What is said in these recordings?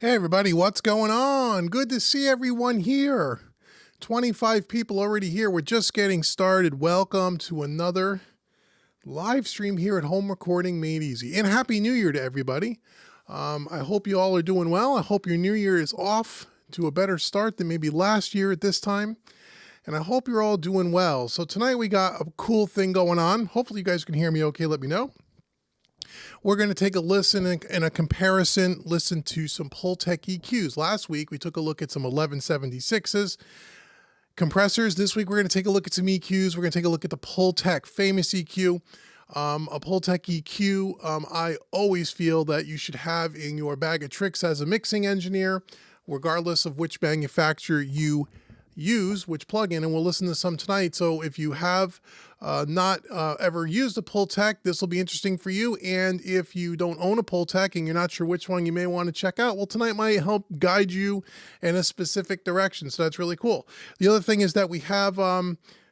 Hey everybody, what's going on? Good to see everyone here. 25 people already here. We're just getting started. Welcome to another live stream here at Home Recording Made Easy. And Happy New Year to everybody. I hope you all are doing well. I hope your new year is off to a better start than maybe last year at this time. And I hope you're all doing well. So tonight we got a cool thing going on. Hopefully you guys can hear me okay. Let me know. We're going to take a listen and a comparison, listen to some Pultec EQs. Last week, we took a look at some 1176s, compressors. This week, we're going to take a look at some EQs. We're going to take a look at the Pultec famous EQ. A Pultec EQ, I always feel that you should have in your bag of tricks as a mixing engineer, regardless of which manufacturer you use, which plugin, and we'll listen to some tonight. So if you have not ever used a Pultec, this will be interesting for you. And if you don't own a Pultec and you're not sure which one you may want to check out, well, tonight might help guide you in a specific direction. So that's really cool. The other thing is that we have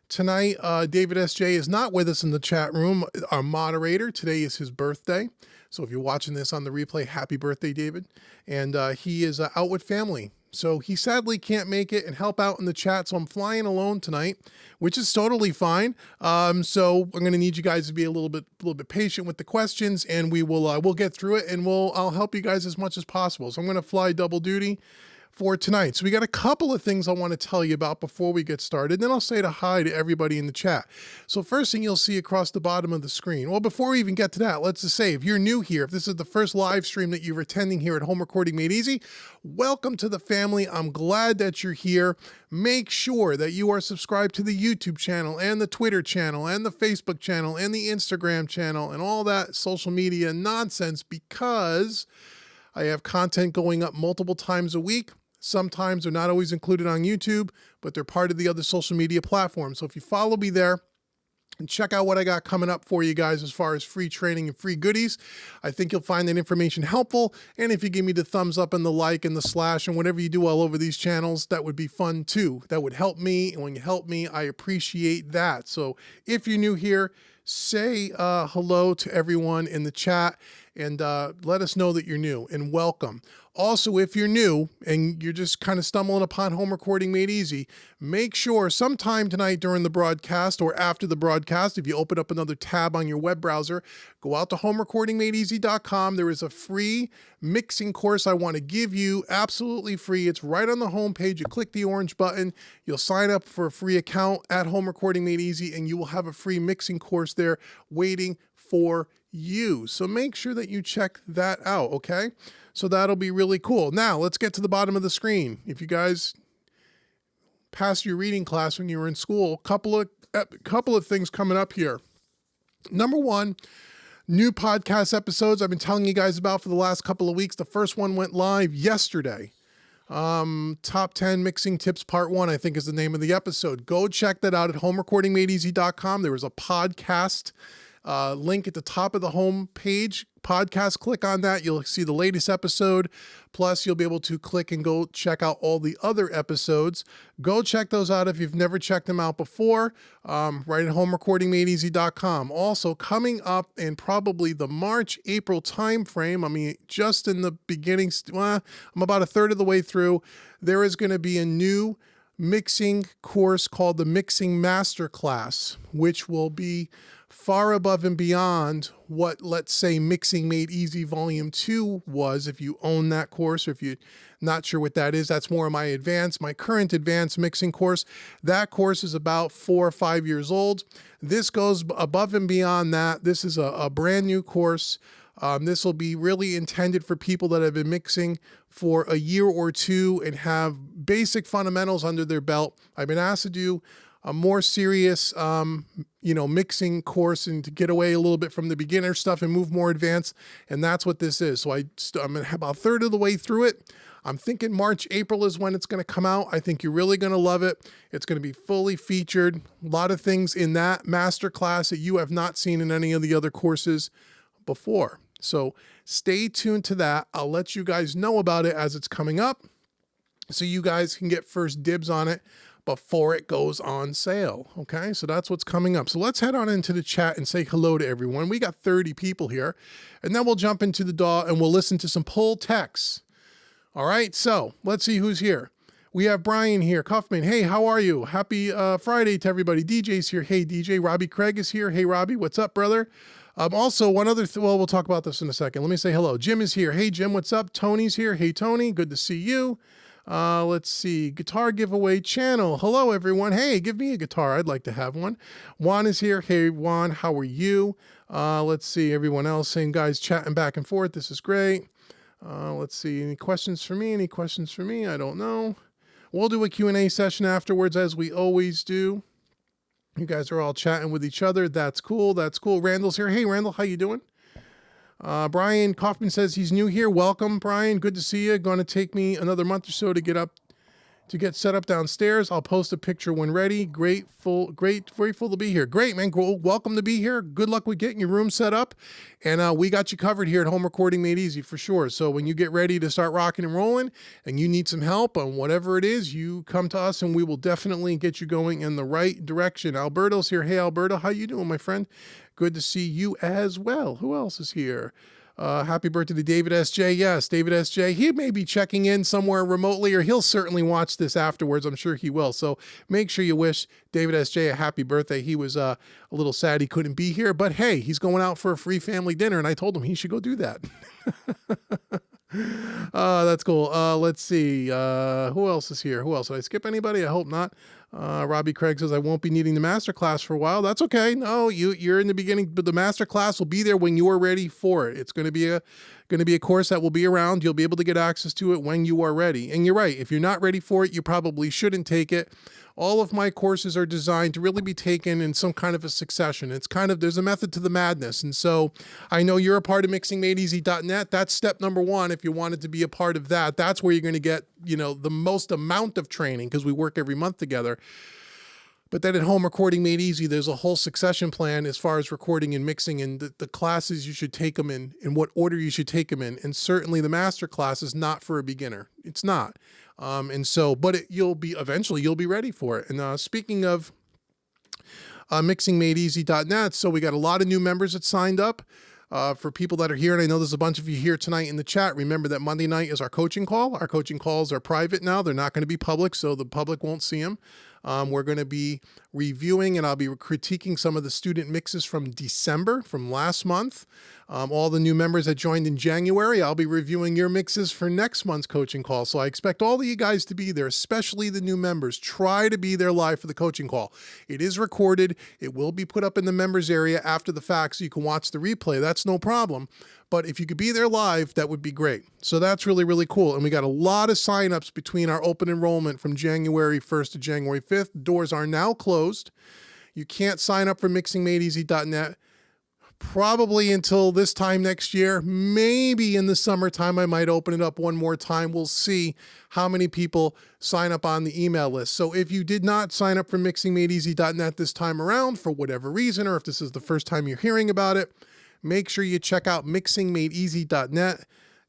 tonight, David S.J. is not with us in the chat room, our moderator. Today is his birthday. So if you're watching this on the replay, happy birthday, David. And he is out with family. So he sadly can't make it and help out in the chat. So I'm flying alone tonight, which is totally fine. So I'm going to need you guys to be a little bit patient with the questions, and we'll get through it, and I'll help you guys as much as possible. So I'm going to fly double duty for tonight. So we got a couple of things I want to tell you about before we get started. Then I'll say hi to everybody in the chat. So first thing you'll see across the bottom of the screen. Well, before we even get to that, let's just say if you're new here, if this is the first live stream that you're attending here at Home Recording Made Easy, welcome to the family. I'm glad that you're here. Make sure that you are subscribed to the YouTube channel and the Twitter channel and the Facebook channel and the Instagram channel and all that social media nonsense, because I have content going up multiple times a week. Sometimes they're not always included on YouTube, but they're part of the other social media platforms. So if you follow me there and check out what I got coming up for you guys as far as free training and free goodies, I think you'll find that information helpful. And if you give me the thumbs up and the like and the slash and whatever you do all over these channels, that would be fun too. That would help me. And when you help me, I appreciate that. So if you're new here, say hello to everyone in the chat and let us know that you're new, and welcome. Also, if you're new and you're just kind of stumbling upon Home Recording Made Easy, make sure sometime tonight during the broadcast or after the broadcast, if you open up another tab on your web browser, go out to homerecordingmadeeasy.com. There is a free mixing course I want to give you, absolutely free. It's right on the home page. You click the orange button, you'll sign up for a free account at Home Recording Made Easy, and you will have a free mixing course there waiting for you. So make sure that you check that out, okay? So that'll be really cool. Now, let's get to the bottom of the screen. If you guys passed your reading class when you were in school, couple of things coming up here. Number one, new podcast episodes I've been telling you guys about for the last couple of weeks. The first one went live yesterday. Top 10 Mixing Tips Part 1, I think is the name of the episode. Go check that out at homerecordingmadeeasy.com. There was a podcast link at the top of the home page. Podcast, click on that. You'll see the latest episode. Plus, you'll be able to click and go check out all the other episodes. Go check those out if you've never checked them out before, right at homerecordingmadeeasy.com. Also, coming up in probably the March-April timeframe, I mean, just in the beginning, I'm about a third of the way through, there is going to be a new mixing course called the Mixing Masterclass, which will be far above and beyond what, let's say, Mixing Made Easy Volume 2 was. If you own that course, or if you're not sure what that is, that's more of my current advanced mixing course. That course is about 4 or 5 years old. This goes above and beyond that. This is a brand new course. This will be really intended for people that have been mixing for a year or two and have basic fundamentals under their belt. I've been asked to do a more serious, mixing course and to get away a little bit from the beginner stuff and move more advanced. And that's what this is. So I'm about a third of the way through it. I'm thinking March, April is when it's going to come out. I think you're really going to love it. It's going to be fully featured. A lot of things in that master class that you have not seen in any of the other courses before. So stay tuned to that. I'll let you guys know about it as it's coming up, so you guys can get first dibs on it before it goes on sale. Okay, so that's what's coming up. So let's head on into the chat and say hello to everyone. We got 30 people here, and then we'll jump into the DAW and we'll listen to some Pultecs. All right, so let's see who's here. We have Brian here, Cuffman. Hey, how are you? Happy Friday to everybody. DJ's here. Hey, DJ. Robbie Craig is here. Hey, Robbie. What's up, brother? Also, one other, well, we'll talk about this in a second. Let me say hello. Jim is here. Hey, Jim, what's up? Tony's here. Hey, Tony. Good to see you. Let's see. Guitar giveaway channel. Hello, everyone. Hey, give me a guitar. I'd like to have one. Juan is here. Hey, Juan. How are you? Let's see. Everyone else, same guys chatting back and forth. This is great. Let's see. Any questions for me? Any questions for me? I don't know. We'll do a Q&A session afterwards, as we always do. You guys are all chatting with each other. That's cool. That's cool. Randall's here. Hey, Randall, how you doing? Brian Kaufman says he's new here. Welcome, Brian. Good to see you. Going to take me another month or so to get set up downstairs. I'll post a picture when ready. Grateful to be here. Great, man. Welcome to be here. Good luck with getting your room set up. And we got you covered here at Home Recording Made Easy for sure. So when you get ready to start rocking and rolling and you need some help on whatever it is, you come to us and we will definitely get you going in the right direction. Alberto's here. Hey, Alberto. How you doing, my friend? Good to see you as well. Who else is here? Happy birthday to David SJ. Yes, David SJ. He may be checking in somewhere remotely, or he'll certainly watch this afterwards. I'm sure he will. So make sure you wish David SJ a happy birthday. He was a little sad he couldn't be here, but hey, he's going out for a free family dinner, and I told him he should go do that. That's cool. Let's see. Who else is here? Who else? Did I skip anybody? I hope not. Robbie Craig says, I won't be needing the master class for a while. That's okay. No, you're in the beginning, but the master class will be there when you're ready for it. It's going to be a course that will be around. You'll be able to get access to it when you are ready. And you're right. If you're not ready for it, you probably shouldn't take it. All of my courses are designed to really be taken in some kind of a succession. It's there's a method to the madness. And so I know you're a part of mixingmadeeasy.net. That's step number one. If you wanted to be a part of that, that's where you're going to get, the most amount of training, because we work every month together. But then at Home Recording Made Easy, there's a whole succession plan as far as recording and mixing, and the classes you should take them in what order you should take them in. And certainly the master class is not for a beginner. It's not. Eventually you'll be ready for it. And speaking of mixingmadeeasy.net, so we got a lot of new members that signed up. For people that are here, and I know there's a bunch of you here tonight in the chat, remember that Monday night is our coaching call. Our coaching calls are private now. They're not going to be public, so the public won't see them. We're going to be reviewing, and I'll be critiquing some of the student mixes from December, from last month. All the new members that joined in January, I'll be reviewing your mixes for next month's coaching call. So I expect all of you guys to be there, especially the new members. Try to be there live for the coaching call. It is recorded. It will be put up in the members area after the fact, so you can watch the replay. That's no problem. But if you could be there live, that would be great. So that's really, really cool. And we got a lot of signups between our open enrollment from January 1st to January 5th. Doors are now closed. You can't sign up for mixingmadeeasy.net probably until this time next year. Maybe in the summertime, I might open it up one more time. We'll see how many people sign up on the email list. So if you did not sign up for mixingmadeeasy.net this time around for whatever reason, or if this is the first time you're hearing about it, make sure you check out mixingmadeeasy.net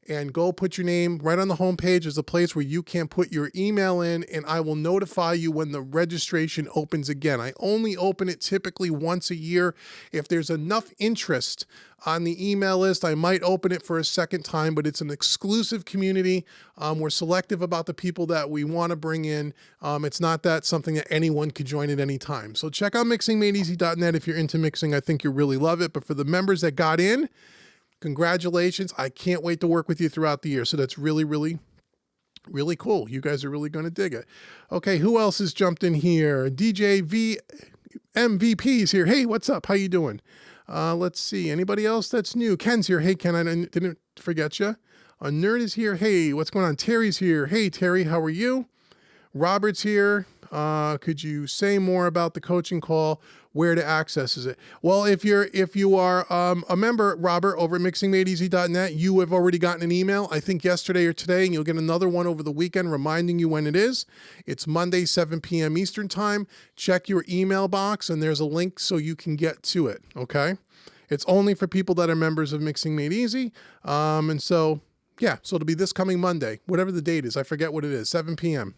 and go put your name right on the homepage. There's a place where you can put your email in, and I will notify you when the registration opens again. I only open it typically once a year. If there's enough interest on the email list, I might open it for a second time, but it's an exclusive community. We're selective about the people that we want to bring in. It's not that something that anyone could join at any time. So check out mixingmadeeasy.net if you're into mixing. I think you'll really love it. But for the members that got in, congratulations. I can't wait to work with you throughout the year. So that's really, really, really cool. You guys are really going to dig it. Okay, who else has jumped in here? DJ MVP's here. Hey, what's up? How you doing? Let's see. Anybody else that's new? Ken's here. Hey, Ken, I didn't forget you. A nerd is here. Hey, what's going on? Terry's here. Hey, Terry, how are you? Robert's here. Could you say more about the coaching call? Where to access it? Well, if you are a member, Robert, over at mixingmadeeasy.net, you have already gotten an email, I think yesterday or today, and you'll get another one over the weekend reminding you when it is. It's Monday, 7 p.m. Eastern time. Check your email box, and there's a link so you can get to it, okay? It's only for people that are members of Mixing Made Easy. And so, yeah, so it'll be this coming Monday, whatever the date is. I forget what it is, 7 p.m.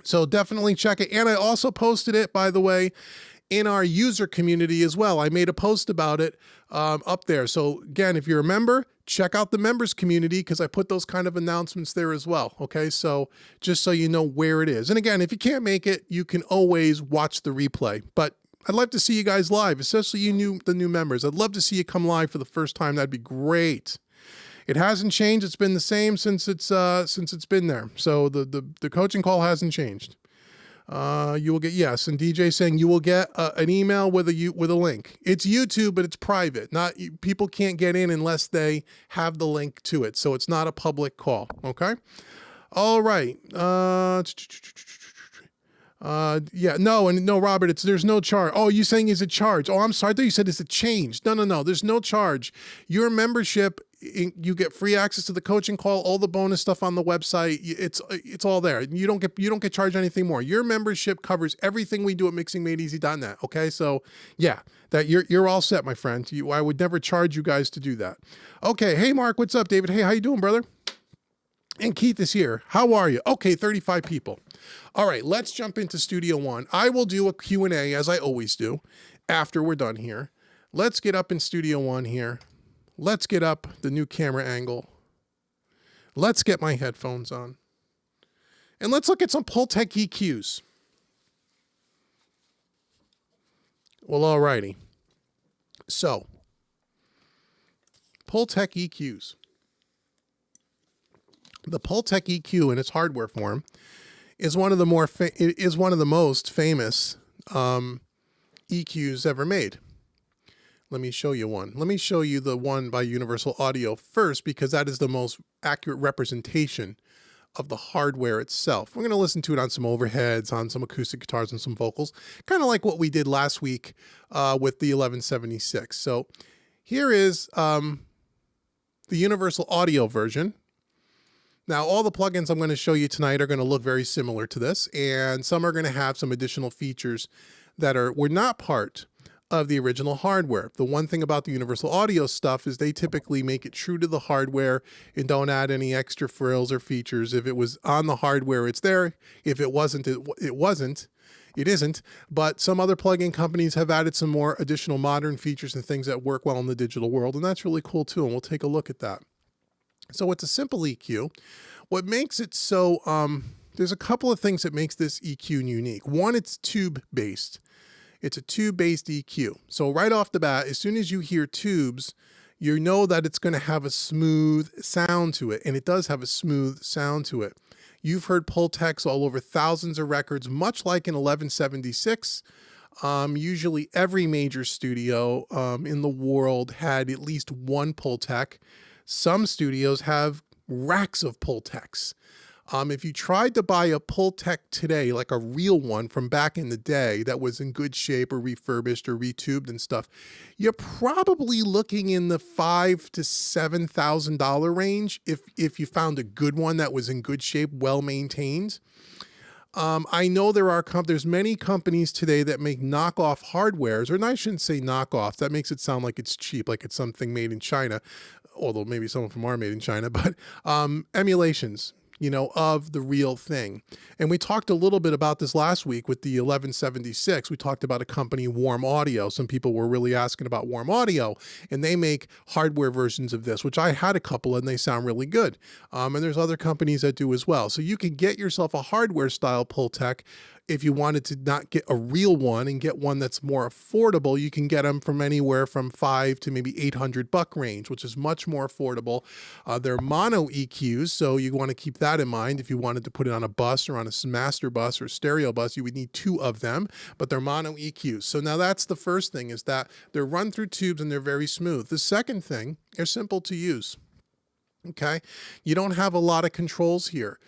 So definitely check it. And I also posted it, by the way, in our user community as well. I made a post about it up there. So again, if you're a member, check out the members community because I put those kind of announcements there as well. Okay, so just so you know where it is. And again, if you can't make it, you can always watch the replay. But I'd love to see you guys live, especially the new members. I'd love to see you come live for the first time. That'd be great. It hasn't changed. It's been the same since it's been there. So the coaching call hasn't changed. You will get, yes, and DJ saying you will get an email with a link. It's YouTube, but it's private. People can't get in unless they have the link to it. So it's not a public call. Okay. All right. Yeah, no, Robert, there's no charge. Oh, you saying is it charge? Oh, I'm sorry. I thought you said is it change? No. There's no charge. Your membership, you get free access to the coaching call, all the bonus stuff on the website. It's all there. You don't get charged anything more. Your membership covers everything we do at mixingmadeeasy.net. Okay, so yeah, that you're all set, my friend. I would never charge you guys to do that. Okay, hey Mark, what's up, David? Hey, how you doing, brother? And Keith is here. How are you? Okay, 35 people. All right, let's jump into Studio One. I will do a Q&A as I always do after we're done here. Let's get up in Studio One here. Let's get up the new camera angle. Let's get my headphones on. And let's look at some Pultec EQs. Well, alrighty. So, Pultec EQs. The Pultec EQ in its hardware form is one of the most famous EQs ever made. Let me show you one. Let me show you the one by Universal Audio first because that is the most accurate representation of the hardware itself. We're going to listen to it on some overheads, on some acoustic guitars and some vocals, kind of like what we did last week with the 1176. So here is the Universal Audio version. Now, all the plugins I'm going to show you tonight are going to look very similar to this, and some are going to have some additional features that were not part of the original hardware. The one thing about the Universal Audio stuff is they typically make it true to the hardware and don't add any extra frills or features. If it was on the hardware, it's there. If it wasn't, it isn't. But some other plugin companies have added some more additional modern features and things that work well in the digital world, and that's really cool too, and we'll take a look at that. So it's a simple EQ. What makes it so, there's a couple of things that makes this EQ unique. One, it's tube-based. It's a tube-based EQ. So right off the bat, as soon as you hear tubes, you know that it's going to have a smooth sound to it, and it does have a smooth sound to it. You've heard Pultecs all over thousands of records, much like in 1176. Usually every major studio in the world had at least one Pultec. Some studios have racks of Pultecs. If you tried to buy a Pultec today, like a real one from back in the day that was in good shape or refurbished or retubed and stuff, you're probably looking in the $5,000 to $7,000 range if you found a good one that was in good shape, well maintained. I know there's many companies today that make knockoff hardwares, or I shouldn't say knockoffs. That makes it sound like it's cheap, like it's something made in China, although maybe some of them are made in China, but emulations, of the real thing. And we talked a little bit about this last week with the 1176. We talked about a company, Warm Audio. Some people were really asking about Warm Audio, and they make hardware versions of this, which I had a couple and they sound really good. And there's other companies that do as well. So you can get yourself a hardware style Pultec. If you wanted to not get a real one and get one that's more affordable, you can get them from anywhere from $500 to maybe $800 range, which is much more affordable. They're mono EQs, so you want to keep that in mind. If you wanted to put it on a bus or on a master bus or stereo bus, you would need two of them, but they're mono EQs. So now that's the first thing, is that they're run through tubes and they're very smooth. The second thing, they're simple to use. Okay, you don't have a lot of controls here.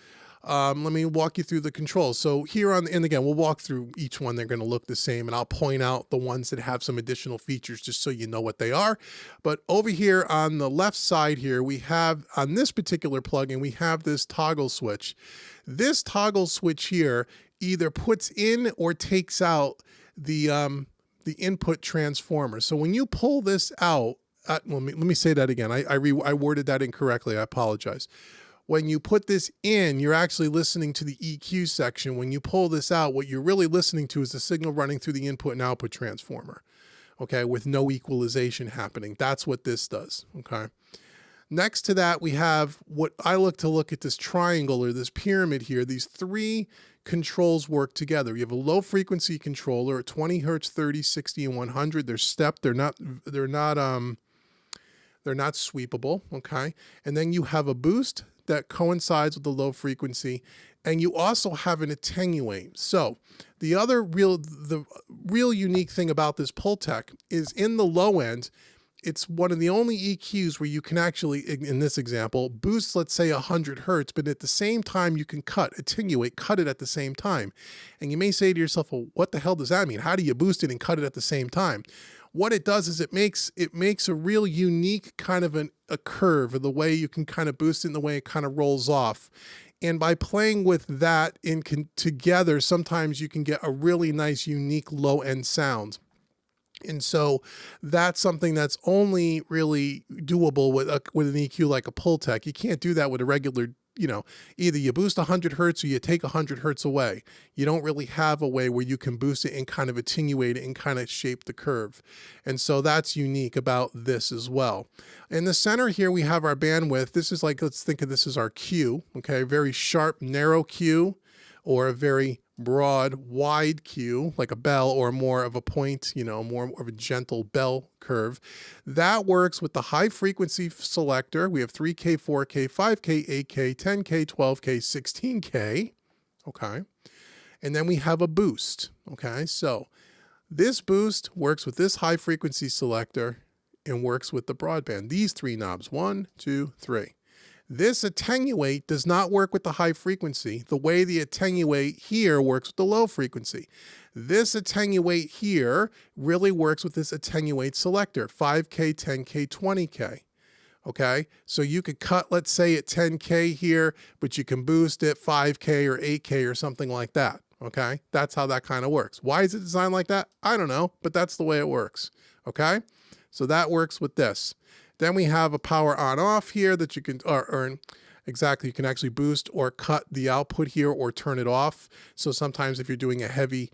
Let me walk you through the controls. So here and again, we'll walk through each one. They're going to look the same, and I'll point out the ones that have some additional features just so you know what they are. But over here on the left side here, we have, on this particular plugin, we have this toggle switch. This toggle switch here either puts in or takes out the input transformer. So when you pull this out, let me say that again. I worded that incorrectly. I apologize. when you put this in, you're actually listening to the EQ section. When you pull this out, what you're really listening to is the signal running through the input and output transformer, okay, with no equalization happening. That's what this does, okay? Next to that, we have what I look at this triangle or this pyramid here. These three controls work together. You have a low frequency controller at 20 hertz, 30, 60, and 100. They're stepped. They're not sweepable, okay? And then you have a boost that coincides with the low frequency, and you also have an attenuate. So the real unique thing about this Pultec is in the low end, it's one of the only EQs where you can actually, in this example, boost, let's say 100 hertz, but at the same time you can cut it at the same time. And you may say to yourself, well, what the hell does that mean? How do you boost it and cut it at the same time? What it does is it makes a real unique kind of a curve, or the way you can kind of boost it and the way it kind of rolls off. And by playing with that together, sometimes you can get a really nice, unique low-end sound. And so that's something that's only really doable with an EQ like a Pultec. You can't do that with a regular, either you boost 100 hertz or you take 100 hertz away. You don't really have a way where you can boost it and kind of attenuate it and kind of shape the curve. And so that's unique about this as well. In the center here, we have our bandwidth. This is like, let's think of this as our Q, okay? Very sharp, narrow Q, or a very broad, wide Q, like a bell, or more of a point, more of a gentle bell curve. That works with the high frequency selector. We have 3K, 4K, 5K, 8K, 10K, 12K, 16K, okay? And then we have a boost, okay? So this boost works with this high frequency selector and works with the broadband. These three knobs, 1, 2, 3. This attenuate does not work with the high frequency the way the attenuate here works with the low frequency. This attenuate here really works with this attenuate selector, 5K, 10K, 20K. Okay, so you could cut, let's say, at 10K here, but you can boost it 5K or 8K or something like that. Okay, that's how that kind of works. Why is it designed like that? I don't know, but that's the way it works. Okay, so that works with this. Then we have a power on off here that you can, exactly, you can actually boost or cut the output here or turn it off. So sometimes if you're doing a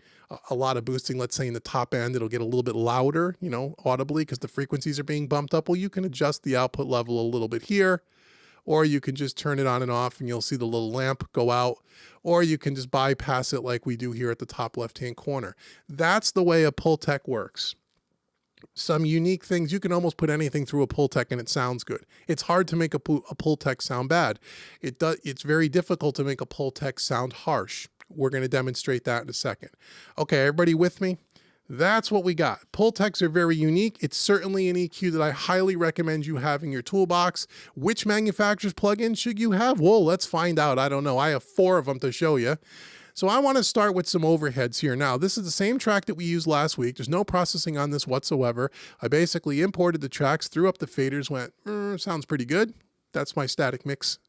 lot of boosting, let's say in the top end, it'll get a little bit louder, audibly, because the frequencies are being bumped up. Well, you can adjust the output level a little bit here, or you can just turn it on and off and you'll see the little lamp go out, or you can just bypass it like we do here at the top left-hand corner. That's the way a Pultec works. Some unique things, you can almost put anything through a Pultec and it sounds good. It's hard to make a Pultec sound bad. It's very difficult to make a Pultec sound harsh. We're going to demonstrate that in a second. Okay, everybody with me? That's what we got. Pultecs are very unique. It's certainly an EQ that I highly recommend you have in your toolbox. Which manufacturer's plugin should you have? Well, let's find out. I don't know. I have 4 of them to show you. So I want to start with some overheads here. Now, this is the same track that we used last week. There's no processing on this whatsoever. I basically imported the tracks, threw up the faders, went, sounds pretty good. That's my static mix.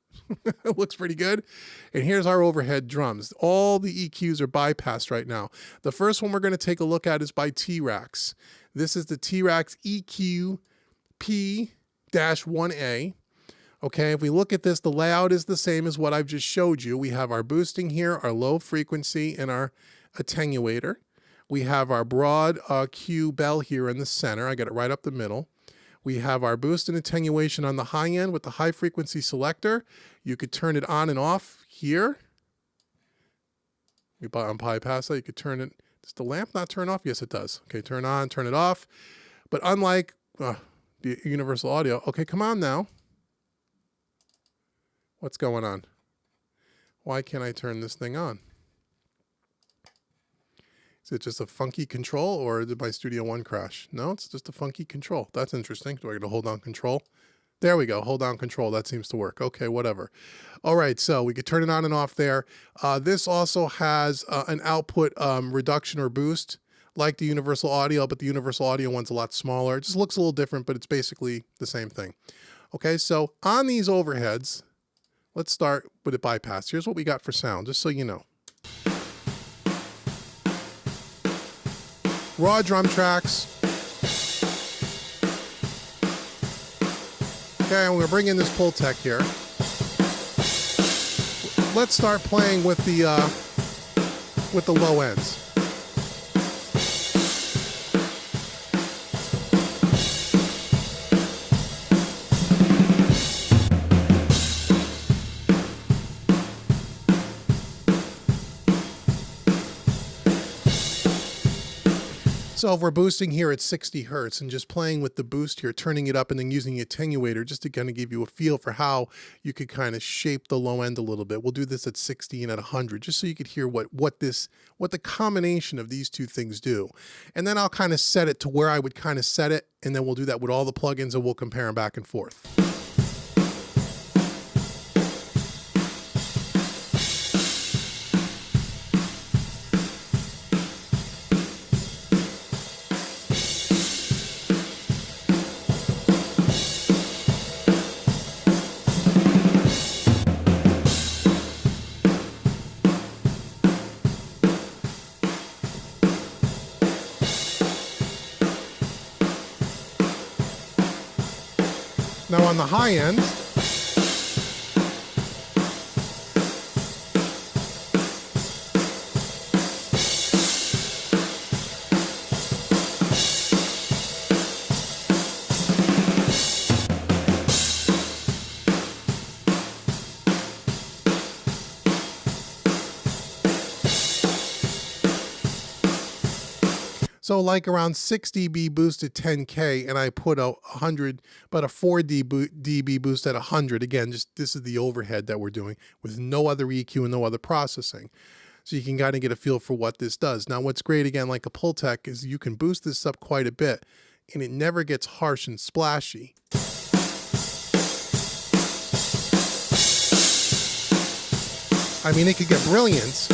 It looks pretty good. And here's our overhead drums. All the EQs are bypassed right now. The first one we're going to take a look at is by T-Rax. This is the T-Rax EQ P-1A. Okay, if we look at this, the layout is the same as what I've just showed you. We have our boosting here, our low frequency, and our attenuator. We have our broad Q bell here in the center. I got it right up the middle. We have our boost and attenuation on the high end with the high frequency selector. You could turn it on and off here. You bypass that. You could turn it. Does the lamp not turn off? Yes, it does. Okay, turn on, turn it off. But unlike the universal audio, okay, come on now. What's going on? Why can't I turn this thing on? Is it just a funky control, or did my Studio One crash? No, it's just a funky control. That's interesting. Do I get to hold down control? There we go. Hold down control. That seems to work. Okay, whatever. All right, so we could turn it on and off there. This also has an output reduction or boost like the universal audio, but the universal audio one's a lot smaller. It just looks a little different, but it's basically the same thing. Okay, so on these overheads, let's start with a bypass. Here's what we got for sound, just so you know. Raw drum tracks. Okay, I'm going to bring in this Pultec here. let's start playing with the low ends. So if we're boosting here at 60 hertz and just playing with the boost here, turning it up and then using the attenuator just to kind of give you a feel for how you could kind of shape the low end a little bit. We'll do this at 60 and at 100 just so you could hear what the combination of these two things do. And then I'll kind of set it to where I would kind of set it, and then we'll do that with all the plugins and we'll compare them back and forth. Now on the high end, so like around 6 dB boost at 10K, and I put a 4 dB boost at 100. Again, just this is the overhead that we're doing with no other EQ and no other processing. So you can kind of get a feel for what this does. Now what's great, again, like a Pultec, is you can boost this up quite a bit and it never gets harsh and splashy. I mean, it could get brilliant.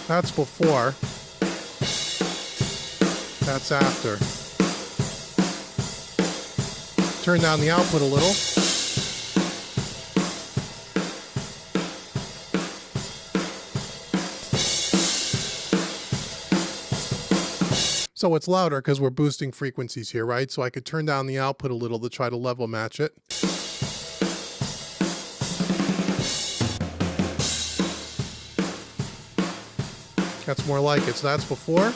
That's before, that's after. Turn down the output a little. So it's louder because we're boosting frequencies here, right? So I could turn down the output a little to try to level match it. That's more like it. So that's before.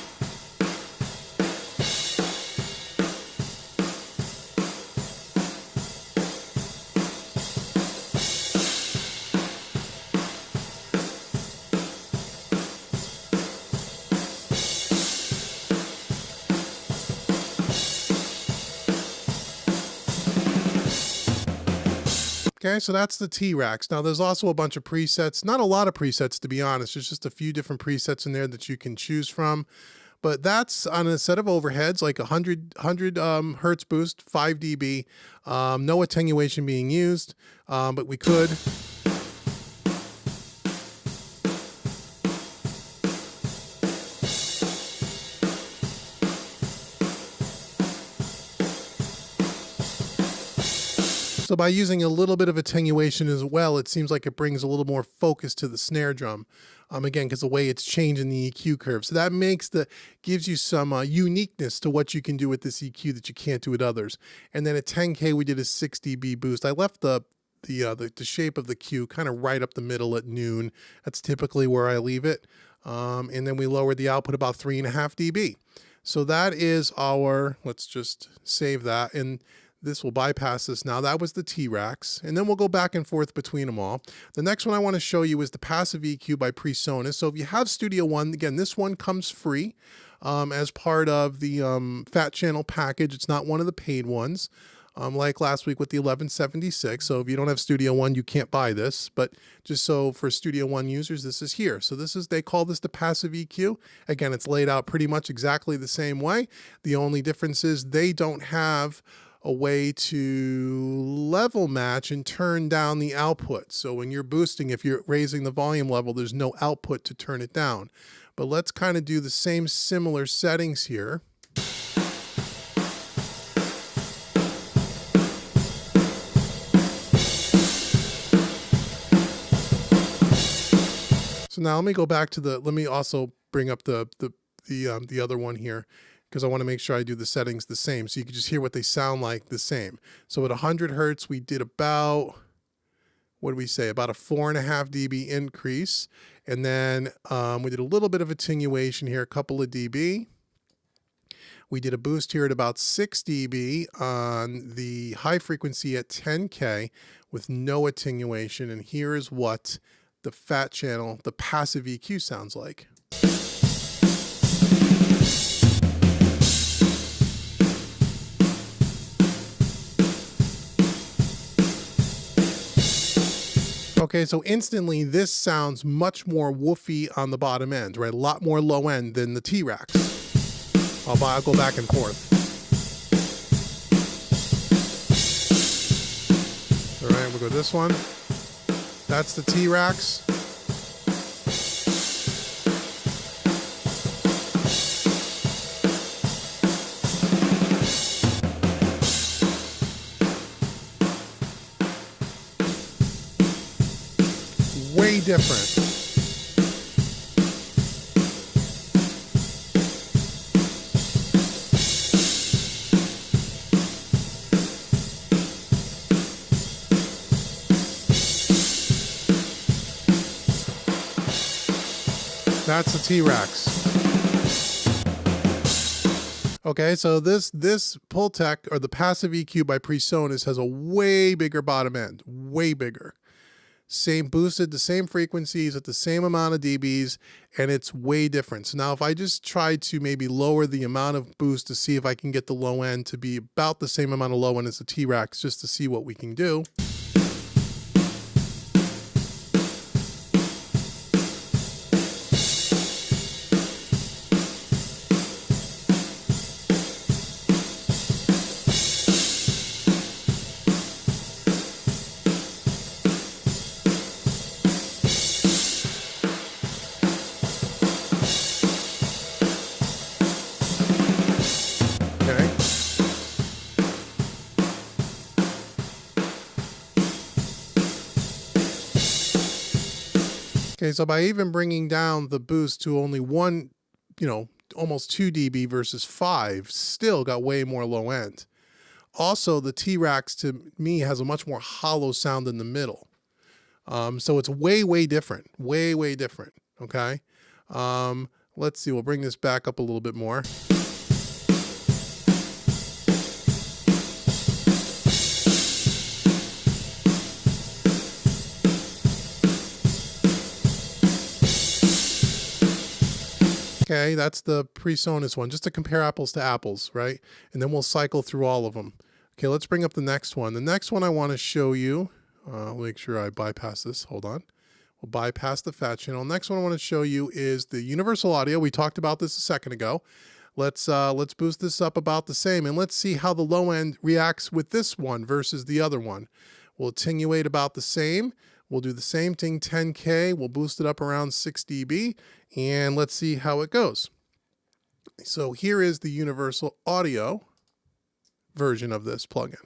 Okay, so that's the T-Racks. Now there's also a bunch of presets, not a lot of presets to be honest, there's just a few different presets in there that you can choose from. But that's on a set of overheads, like 100 hertz boost, 5 dB, no attenuation being used, but we could. So by using a little bit of attenuation as well, it seems like it brings a little more focus to the snare drum. Again, because the way it's changing the EQ curve. So that gives you some uniqueness to what you can do with this EQ that you can't do with others. And then at 10K, we did a 6 dB boost. I left the shape of the Q kind of right up the middle at noon. That's typically where I leave it. And then we lowered the output about 3.5 dB. So that is our, let's just save that. And this will bypass this now. That was the T-Racks. And then we'll go back and forth between them all. The next one I want to show you is the Passive EQ by PreSonus. So if you have Studio One, again, this one comes free as part of the Fat Channel package. It's not one of the paid ones, like last week with the 1176. So if you don't have Studio One, you can't buy this. But just so for Studio One users, this is here. So this is, they call this the Passive EQ. Again, it's laid out pretty much exactly the same way. The only difference is they don't have a way to level match and turn down the output. So when you're boosting, if you're raising the volume level, there's no output to turn it down. But let's kind of do the same similar settings here. So now let me go back to let me also bring up the other one here, because I want to make sure I do the settings the same so you can just hear what they sound like the same. So at 100 hertz, we did about, what did we say? About a 4.5 dB increase. And then we did a little bit of attenuation here, a couple of dB. We did a boost here at about 6 dB on the high frequency at 10K with no attenuation. And here is what the fat channel, the passive EQ sounds like. Okay, so instantly this sounds much more woofy on the bottom end, right? A lot more low end than the T-Rax. I'll go back and forth. All right, we'll go this one. That's the T-Rax. Way different. That's the T-Rax. Okay, so this Pultec, or the passive EQ by PreSonus, has a way bigger bottom end, way bigger. Same boosted, the same frequencies at the same amount of dBs, and it's way different. So now if I just try to maybe lower the amount of boost to see if I can get the low end to be about the same amount of low end as the T-Rax, just to see what we can do. Okay, so by even bringing down the boost to only one, almost 2 dB versus 5, still got way more low end. Also, the T-Rax to me has a much more hollow sound in the middle. So it's way, way different, way, way different, okay? Let's see, we'll bring this back up a little bit more. Okay, that's the PreSonus one, just to compare apples to apples, right? And then we'll cycle through all of them. Okay, let's bring up the next one. The next one I want to show you, I'll make sure I bypass this, hold on. We'll bypass the fat channel. Next one I want to show you is the universal audio. We talked about this a second ago. Let's boost this up about the same, and let's see how the low end reacts with this one versus the other one. We'll attenuate about the same. We'll do the same thing, 10K. We'll boost it up around 6 dB, and let's see how it goes. So here is the universal audio version of this plugin.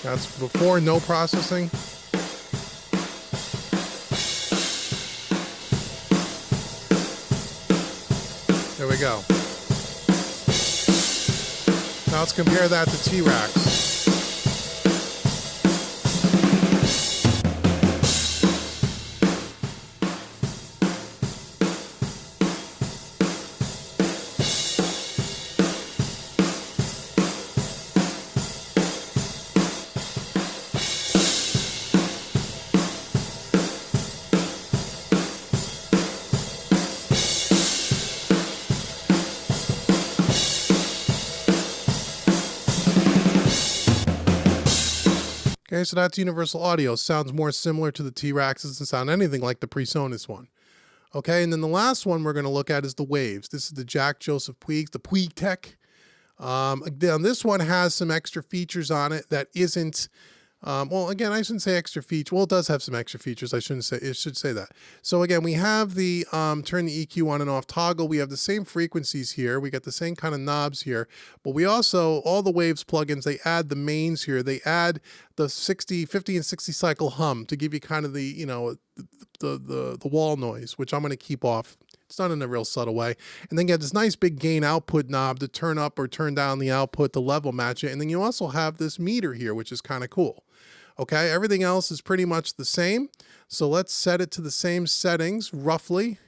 That's before, no processing. There we go. Now let's compare that to T-Rax. Okay, so that's universal audio. Sounds more similar to the T-Rax. Doesn't sound anything like the PreSonus one. Okay, and then the last one we're going to look at is the Waves. This is the Jack Joseph Puig, the Pultec. Again, this one has some extra features on it that isn't Well, again, I shouldn't say extra feature. Well, it does have some extra features. I shouldn't say, it should say that. So again, we have the turn the EQ on and off toggle. We have the same frequencies here. We got the same kind of knobs here, but we also, all the Waves plugins, they add the mains here. They add the 50 and 60 cycle hum to give you kind of the, you know, the wall noise, which I'm going to keep off. It's done in a real subtle way. And then you have this nice big gain output knob to turn up or turn down the output to level match it. And then you also have this meter here, which is kind of cool. Okay, everything else is pretty much the same. So let's set it to the same settings roughly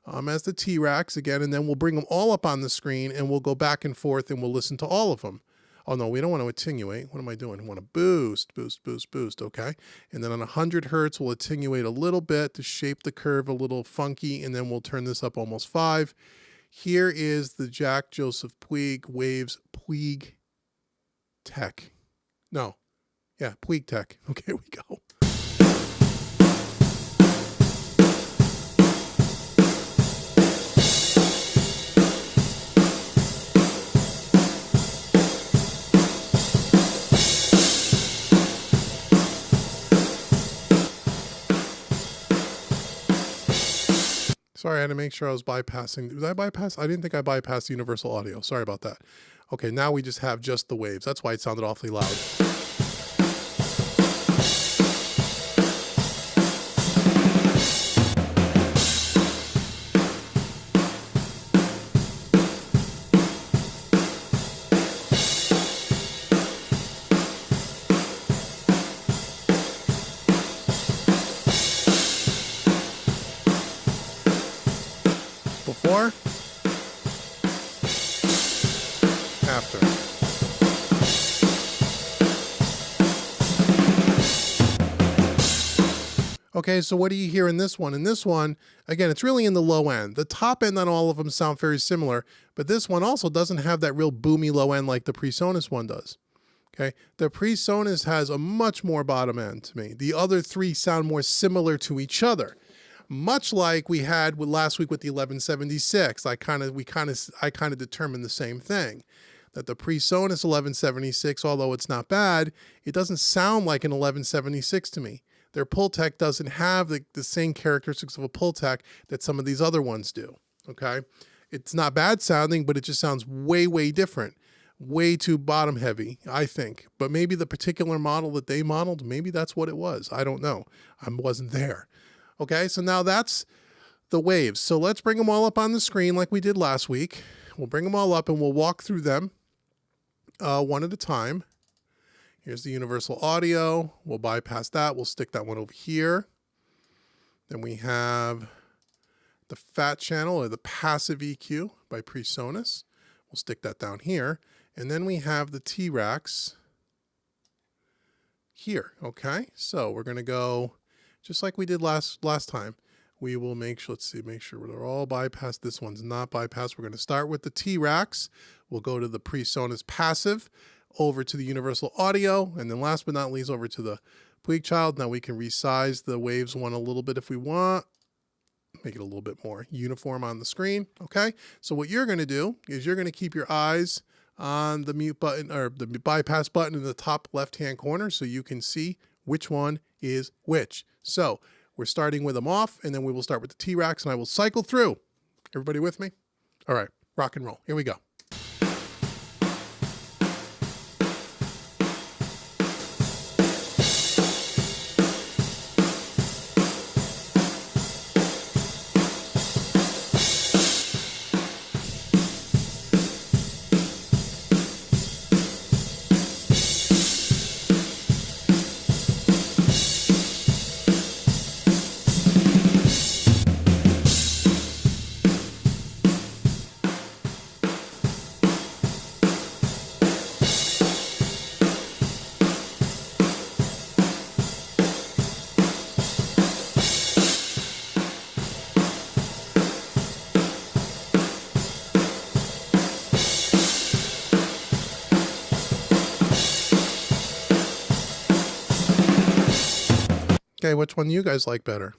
as the T-Racks again, and then we'll bring them all up on the screen and we'll go back and forth and we'll listen to all of them. Oh no, we don't want to attenuate. What am I doing? I want to boost, boost, boost, boost, okay? And then on 100 Hertz, we'll attenuate a little bit to shape the curve a little funky, and then we'll turn this up almost 5. Here is the Jack Joseph Puig Waves Puig Tech. No. Yeah, Puig Tech. Okay, here we go. Sorry, I had to make sure I was bypassing. Did I bypass? I didn't think I bypassed universal audio. Sorry about that. Okay, now we just have just the waves. That's why it sounded awfully loud. Before, after. Okay, so what do you hear in this one? In this one, again, it's really in the low end. The top end on all of them sound very similar, but this one also doesn't have that real boomy low end like the PreSonus one does. Okay, the PreSonus has a much more bottom end to me. The other three sound more similar to each other. Much like we had with last week with the 1176, I kind of determined the same thing, that the PreSonus 1176, although it's not bad, it doesn't sound like an 1176 to me. Their Pultec doesn't have the same characteristics of a Pultec that some of these other ones do. Okay, it's not bad sounding, but it just sounds way, way different, way too bottom heavy, I think. But maybe the particular model that they modeled, maybe that's what it was. I don't know. I wasn't there. Okay, so now that's the waves. So let's bring them all up on the screen like we did last week. We'll bring them all up and we'll walk through them one at a time. Here's the universal audio. We'll bypass that. We'll stick that one over here. Then we have the fat channel or the passive EQ by PreSonus. We'll stick that down here. And then we have the T-Racks here. Okay, so we're going to go just like we did last time. We will make sure, make sure they're all bypassed. This one's not bypassed. We're going to start with the T-Racks. We'll go to the PreSonus passive, over to the universal audio, and then last but not least over to the Puig Child. Now we can resize the waves one a little bit if we want. Make it a little bit more uniform on the screen. Okay, so what you're going to do is you're going to keep your eyes on the mute button or the bypass button in the top left-hand corner so you can see which one is which. So we're starting with them off, and then we will start with the T-Racks, and I will cycle through. Everybody with me? All right, rock and roll. Here we go. Okay, which one do you guys like better?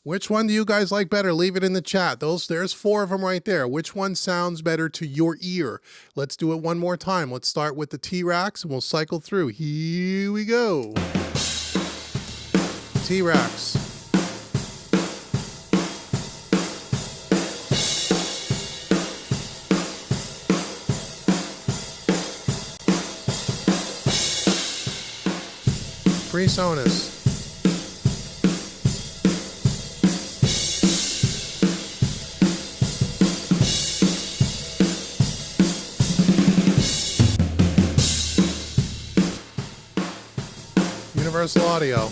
Which one do you guys like better? Leave it in the chat. There's 4 of them right there. Which one sounds better to your ear? Let's do it one more time. Let's start with the T-Rax and we'll cycle through. Here we go. T-Rax. PreSonus. Universal Audio.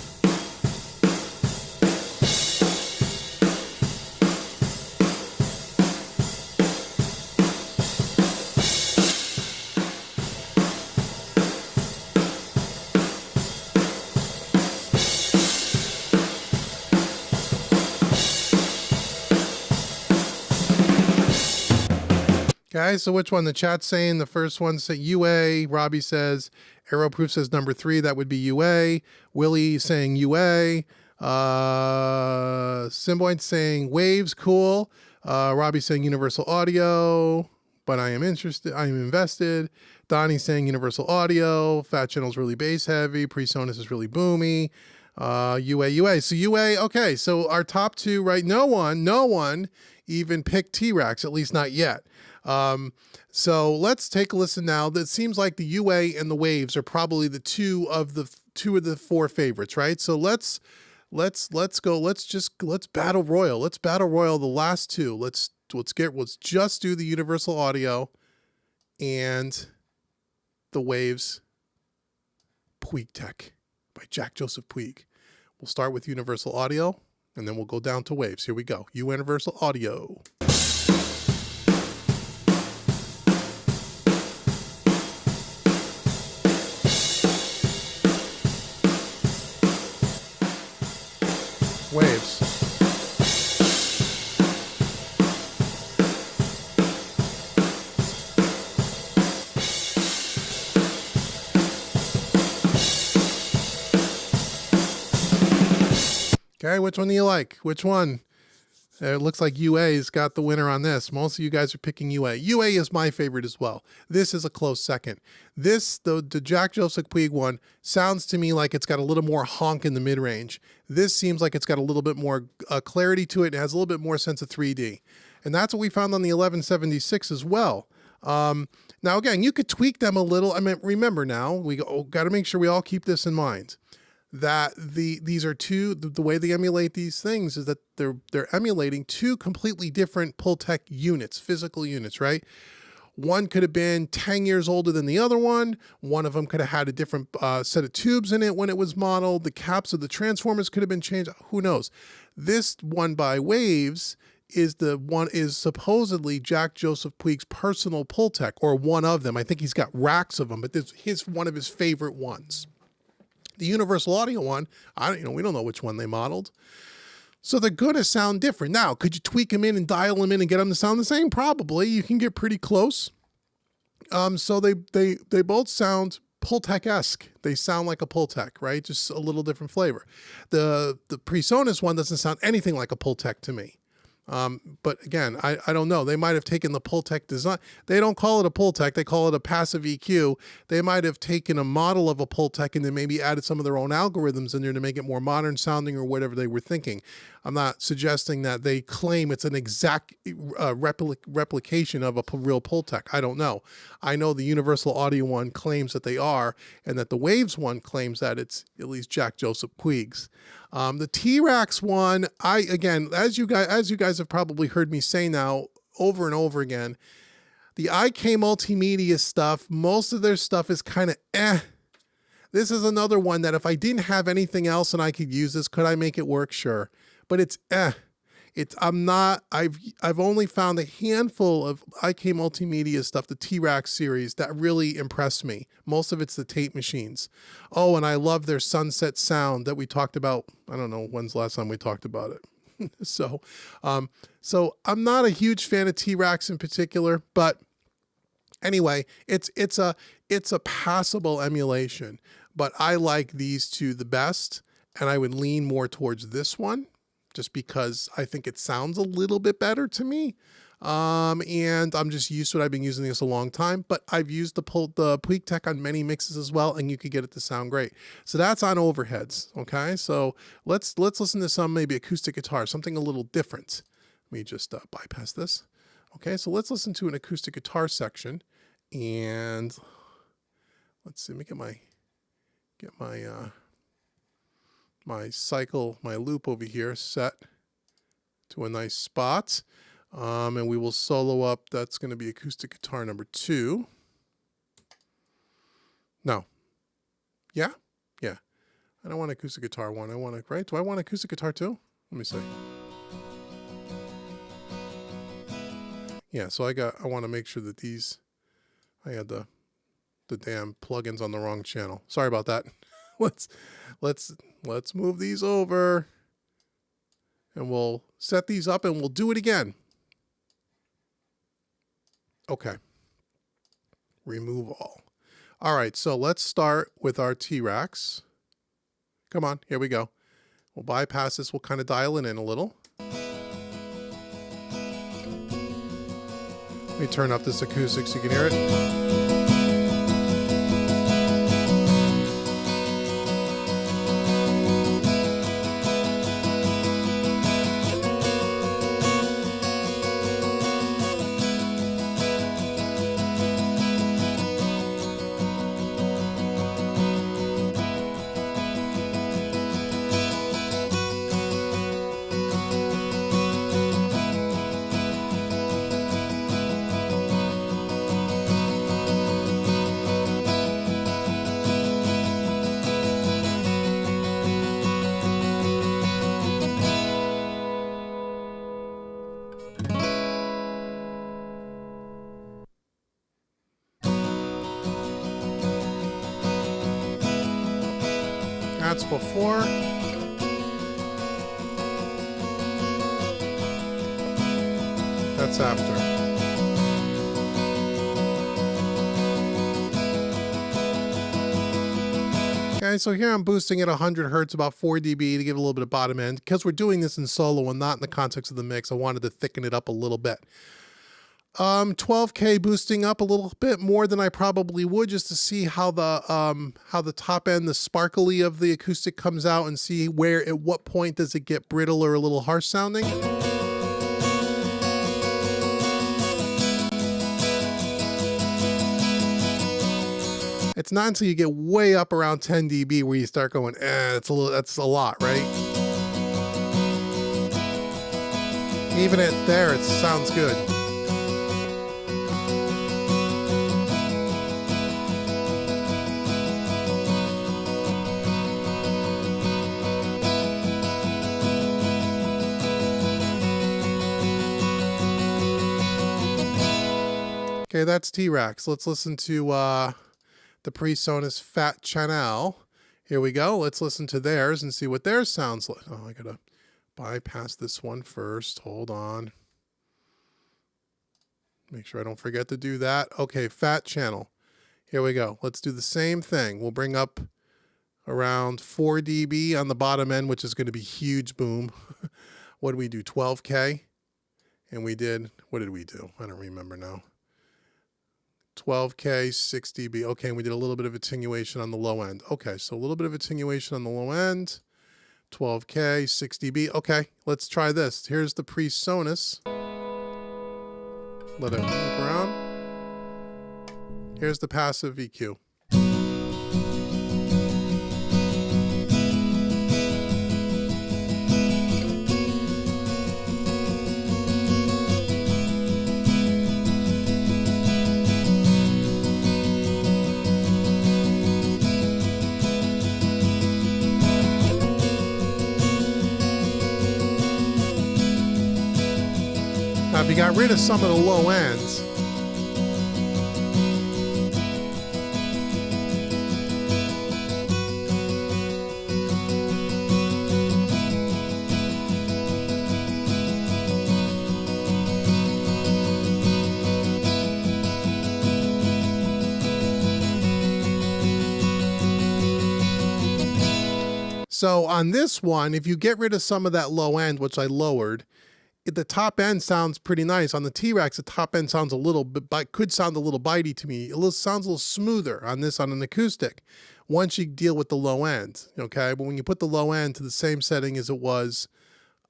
Okay, so which one? The chat's saying the first one say UA. Robbie says, Aeroproof says number 3. That would be UA. Willie saying UA. Symboint saying Waves, cool. Robbie saying Universal Audio, but I am interested. I am invested. Donnie saying Universal Audio. Fat Channel's really bass heavy. PreSonus is really boomy. UA. So UA. Okay, so our top 2, right? No one even picked T-Rax, at least not yet. So let's take a listen now. It seems like the UA and the Waves are probably the two of the 4 favorites, right? So let's go. Let's battle royal. Let's battle royal the last 2. Let's just do the Universal Audio and the Waves Pultec by Jack Joseph Puig. We'll start with Universal Audio and then we'll go down to Waves. Here we go. Universal Audio. Waves. Okay, which one do you like? Which one? It looks like UA's got the winner on this. Most of you guys are picking UA. UA is my favorite as well. This is a close second. This, the Jack Joseph Puig one, sounds to me like it's got a little more honk in the mid-range. This seems like it's got a little bit more clarity to it. It has a little bit more sense of 3D. And that's what we found on the 1176 as well. Now, again, you could tweak them a little. I mean, remember now, we got to make sure we all keep this in mind. That these are the way they emulate these things is that they're emulating 2 completely different Pultec units, physical units, right? One could have been 10 years older than the other one. One of them could have had a different set of tubes in it when it was modeled. The caps of the transformers could have been changed. Who knows? This one by Waves is supposedly Jack Joseph Puig's personal Pultec, or one of them. I think he's got racks of them, but this is one of his favorite ones. The Universal Audio one, we don't know which one they modeled. So they're going to sound different. Now, could you tweak them in and dial them in and get them to sound the same? Probably. You can get pretty close. So they both sound Pultec-esque. They sound like a Pultec, right? Just a little different flavor. The PreSonus one doesn't sound anything like a Pultec to me. But again, I don't know. They might have taken the Pultec design. They don't call it a Pultec. They call it a passive EQ. They might have taken a model of a Pultec and then maybe added some of their own algorithms in there to make it more modern sounding or whatever they were thinking. I'm not suggesting that they claim it's an exact replication of a real Pultec. I don't know. I know the Universal Audio one claims that they are, and that the Waves one claims that it's at least Jack Joseph Puig's. The T-Rax one, again, as you guys have probably heard me say now over and over again, the IK Multimedia stuff, most of their stuff is kind of eh. This is another one that if I didn't have anything else and I could use this, could I make it work? Sure. But it's eh. I've only found a handful of IK Multimedia stuff, the T-Rax series, that really impressed me. Most of it's the tape machines. Oh, and I love their sunset sound that we talked about. I don't know when's the last time we talked about it. So I'm not a huge fan of T-Rax in particular, but anyway, it's a passable emulation. But I like these two the best, and I would lean more towards this one, just because I think it sounds a little bit better to me. And I'm just used to it. I've been using this a long time, but I've used the Pultec on many mixes as well, and you could get it to sound great. So that's on overheads. Okay, so let's listen to some maybe acoustic guitar, something a little different. Let me just bypass this. Okay, so let's listen to an acoustic guitar section, and let's see. Let me get my loop over here set to a nice spot. And we will solo up. That's going to be acoustic guitar number 2. No. Yeah? Yeah. I don't want acoustic guitar 1. I want right? Do I want acoustic guitar 2? Let me see. Yeah, so I want to make sure that I had the damn plugins on the wrong channel. Sorry about that. Let's move these over. And we'll set these up and we'll do it again. Okay. Remove all. All right, so let's start with our T-Racks. Come on, here we go. We'll bypass this. We'll kind of dial it in a little. Let me turn up this acoustic so you can hear it. That's before. That's after. Okay, so here I'm boosting it 100 hertz, about 4 dB to give it a little bit of bottom end. Because we're doing this in solo and not in the context of the mix, I wanted to thicken it up a little bit. 12K boosting up a little bit more than I probably would, just to see how the top end, the sparkly of the acoustic comes out, and see where at what point does it get brittle or a little harsh sounding. It's not until you get way up around 10 dB where you start going, that's a lot, right? Even at there, it sounds good. Okay, that's T-Racks. Let's listen to the PreSonus Fat Channel. Here we go. Let's listen to theirs and see what theirs sounds like. Oh, I gotta bypass this one first. Hold on. Make sure I don't forget to do that. Okay, Fat Channel. Here we go. Let's do the same thing. We'll bring up around 4 dB on the bottom end, which is going to be huge boom. What did we do? 12K? And we did, what did we do? I don't remember now. 12K, 6 dB. Okay, and we did a little bit of attenuation on the low end. Okay, so a little bit of attenuation on the low end. 12K, 6 dB. Okay, let's try this. Here's the PreSonus. Let it move around. Here's the passive EQ. Now, if you got rid of some of the low ends, So on this one, if you get rid of some of that low end, which I lowered, the top end sounds pretty nice. On the T-Rex, the top end sounds a little bit, could sound a little bitey to me. Sounds a little smoother on this on an acoustic once you deal with the low end, okay? But when you put the low end to the same setting as it was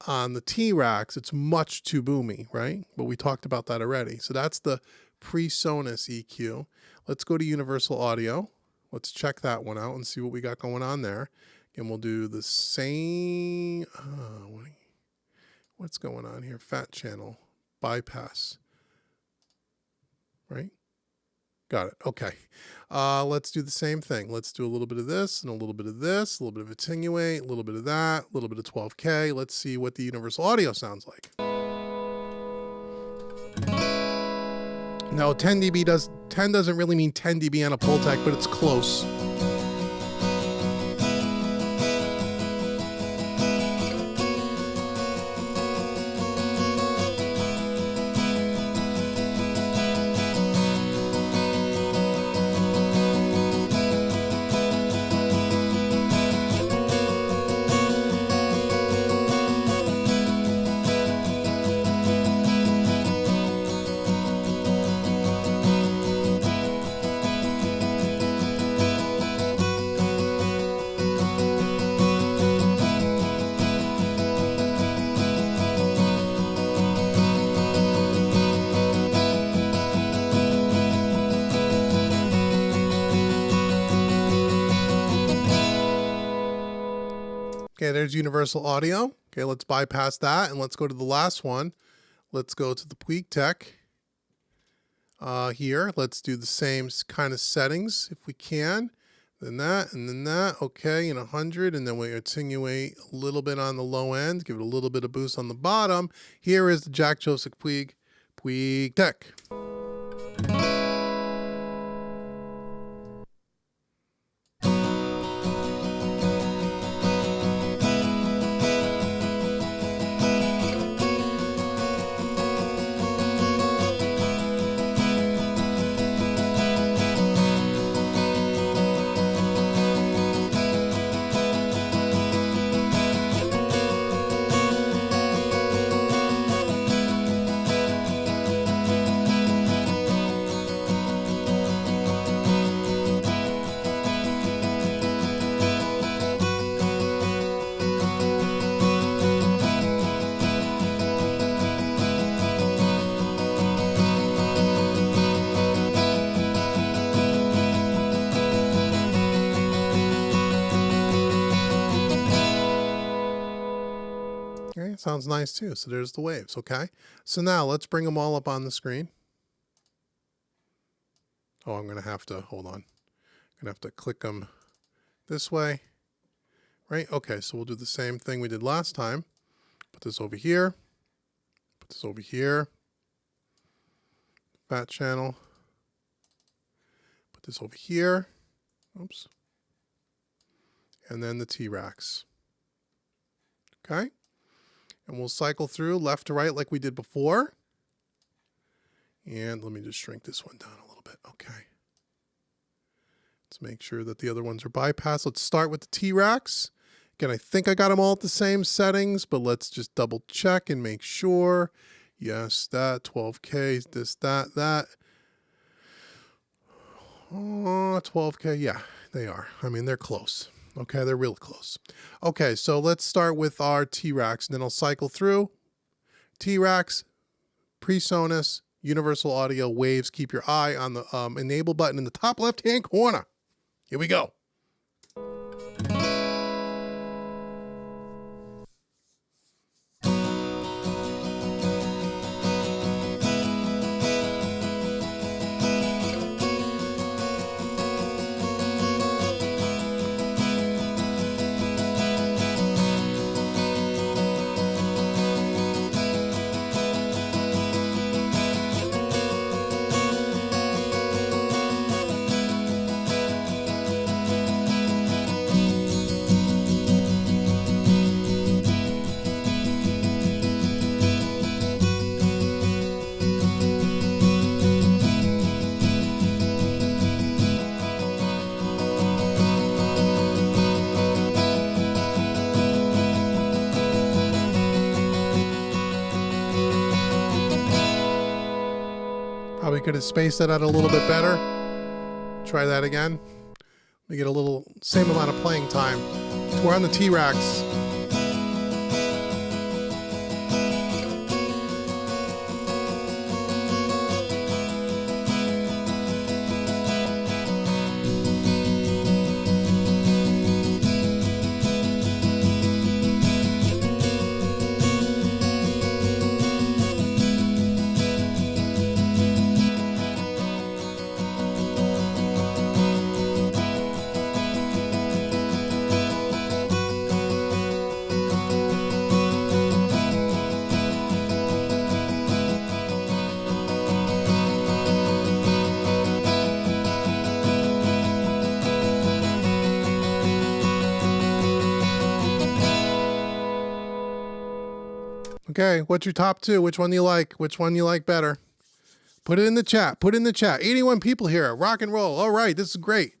on the T-Rex, it's much too boomy, right? But we talked about that already. So that's the PreSonus EQ. Let's go to Universal Audio. Let's check that one out and see what we got going on there. And we'll do the same, what's going on here? Fat channel, bypass, right? Got it, okay. Let's do the same thing. Let's do a little bit of this and a little bit of this, a little bit of attenuate, a little bit of that, a little bit of 12K. Let's see what the Universal Audio sounds like. No, 10 doesn't really mean 10 dB on a Pultec, but it's close. Okay, there's Universal Audio. Okay, let's bypass that and let's go to the last one. Let's go to the Pultec here. Let's do the same kind of settings if we can. Then that and then that. Okay, and 100, and then we attenuate a little bit on the low end, give it a little bit of boost on the bottom. Here is the Jack Joseph Pultec. Okay, sounds nice too. So there's the waves, okay? So now let's bring them all up on the screen. Oh, I'm going to have to, hold on. I'm going to have to click them this way, right? Okay, so we'll do the same thing we did last time. Put this over here. Put this over here. Fat channel. Put this over here. Oops. And then the T-Rex. Okay? And we'll cycle through left to right like we did before. And let me just shrink this one down a little bit. Okay. Let's make sure that the other ones are bypassed. Let's start with the T-Rex. Again, I think I got them all at the same settings, but let's just double check and make sure. Yes, that, 12K, this, that. Oh, 12K, yeah, they are. I mean, they're close. Okay, they're real close. Okay, so let's start with our T-Rex, and then I'll cycle through. T-Rex, PreSonus, Universal Audio, waves. Keep your eye on the enable button in the top left-hand corner. Here we go. we could have spaced that out a little bit better. Try that again. We get a little, same amount of playing time. So we're on the T-Rex. Okay, what's your top two? Which one you like? Which one you like better? Put it in the chat. Put it in the chat. 81 people here. Rock and roll. All right, this is great.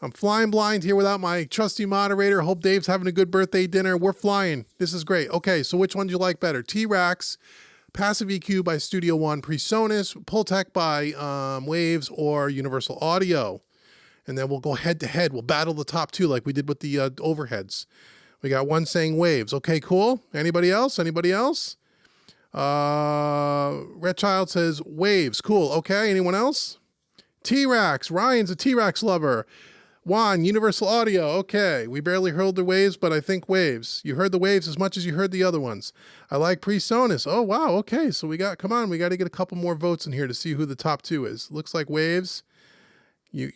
I'm flying blind here without my trusty moderator. Hope Dave's having a good birthday dinner. We're flying. This is great. Okay, so which one do you like better? T-Rex, Passive EQ by Studio One, PreSonus, Pultec by Waves, or Universal Audio? And then we'll go head to head. We'll battle the top two like we did with the overheads. We got one saying Waves. Okay, cool. Anybody else? Anybody else? Red Child says Waves. Cool. Okay, anyone else? T-Rex. Ryan's a T-Rex lover. Juan, Universal Audio. Okay, we barely heard the Waves, but I think Waves. You heard the Waves as much as you heard the other ones. I like PreSonus. Oh, wow. Okay, so we got, come on, we got to get a couple more votes in here to see who the top two is. Looks like Waves.